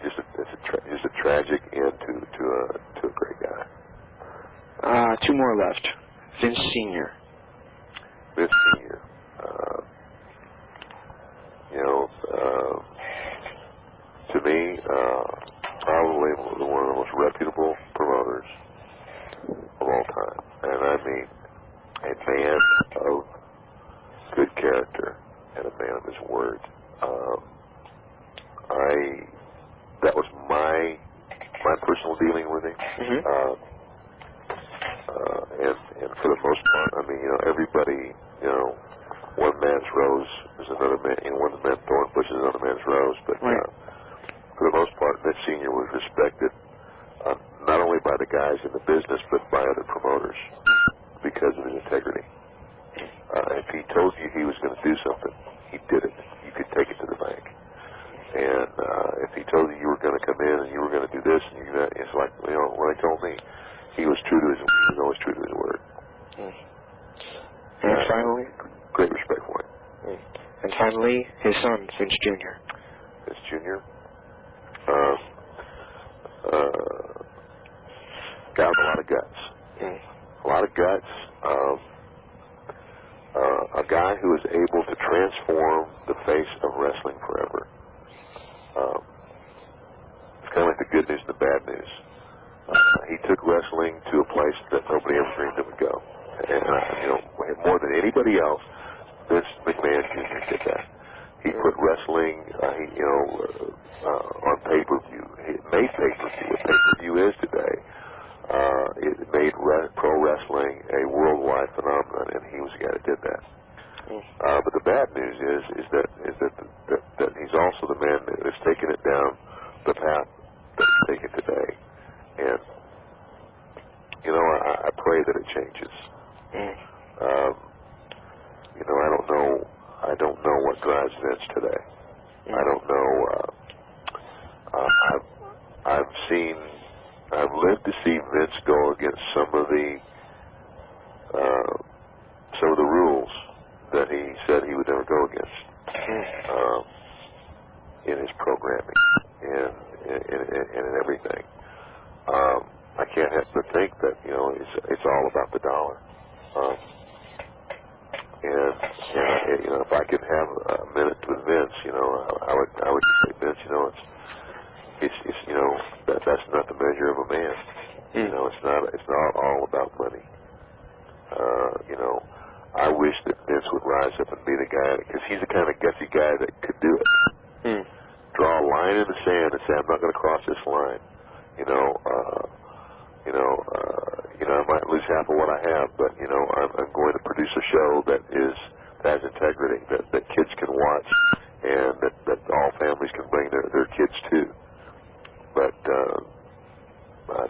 it's a tragic end to a great guy. Two more left. Vince Sr. Vince Sr. You know, to me, probably one of the most reputable promoters of all time. And I mean, a man of good character and a man of his word. That was my personal dealing with him. And for the most part, I mean, you know, everybody, you know, one man's rose is another man, you know, one man's thorn bush is another man's rose. But for the most part, Vince Sr. was respected not only by the guys in the business, but by other promoters because of his integrity. If he told you he was going to do something, he did it. You could take it to the bank. And if he told you were going to come in and you were going to do this, and it's like, you know, when he told me, he was true to his word. He was always true to his word. And finally, great respect for him. And finally, his son, Vince Jr. Vince Jr. Guy with a lot of guts. A lot of guts. A guy who is able to transform the face of wrestling forever. It's kind of like the good news and the bad news. He took wrestling to a place that nobody ever dreamed it would go. And, you know, more than anybody else, Vince McMahon Jr. did that. He put wrestling, on pay-per-view. It made pay-per-view what pay-per-view is today. It made pro wrestling a worldwide phenomenon, and he was the guy that did that. But the bad news is that he's also the man that has taken it down the path that he's taken today. And, you know, I pray that it changes. You know, I don't know what drives Vince today. I don't know. I've lived to see Vince go against some of the rules that he said he would never go against in his programming and everything. I can't help but think that, you know, it's all about the dollar. And you know, if I could have a minute with Vince, you know, I would say, Vince, you know, it's you know, that's not the measure of a man. You know, it's not all about money. You know, I wish that Vince would rise up and be the guy, because he's the kind of gutsy guy that could do it. draw a line in the sand and say, I'm not going to cross this line. I might lose half of what I have, but I'm going to produce a show that has integrity, that kids can watch, and that all families can bring their kids to. But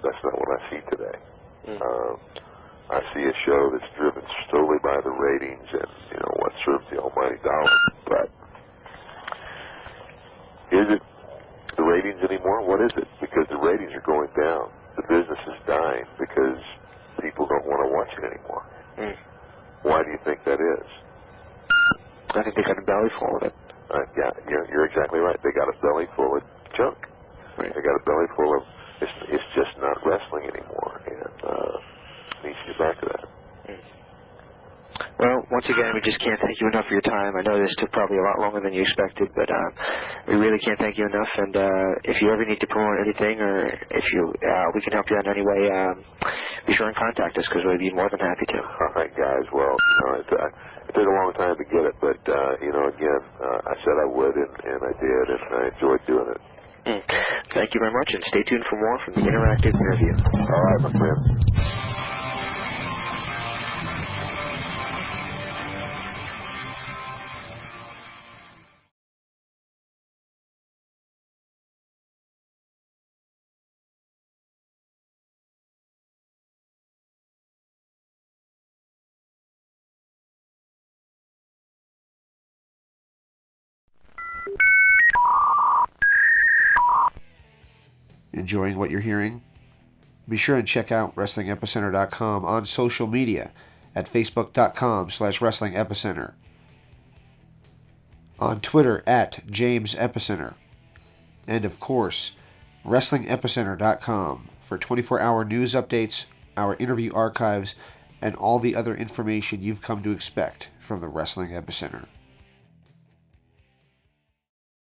that's not what I see today. I see a show that's driven solely by the ratings and what serves the almighty dollar. But is it the ratings anymore? What is it? Because the ratings are going down. The business is dying because people don't want to watch it anymore. Why do you think that is? I think they got a belly full of it. Yeah, you're exactly right. They got a belly full of junk. Right. They got a belly full of it's just not wrestling anymore, and needs to get back to that. Well, once again, we just can't thank you enough for your time. I know this took probably a lot longer than you expected, but we really can't thank you enough. And if you ever need to promote anything, or if we can help you out in any way, be sure and contact us, because we'd be more than happy to. All right, guys. Well, it took a long time to get it, but again, I said I would, and I did, and I enjoyed doing it. Thank you very much, and stay tuned for more from the Interactive Interview. All right, my friend. Enjoying what you're hearing? Be sure and check out WrestlingEpicenter.com on social media at Facebook.com/WrestlingEpicenter, on Twitter at James Epicenter, and of course, WrestlingEpicenter.com for 24-hour news updates, our interview archives, and all the other information you've come to expect from the Wrestling Epicenter.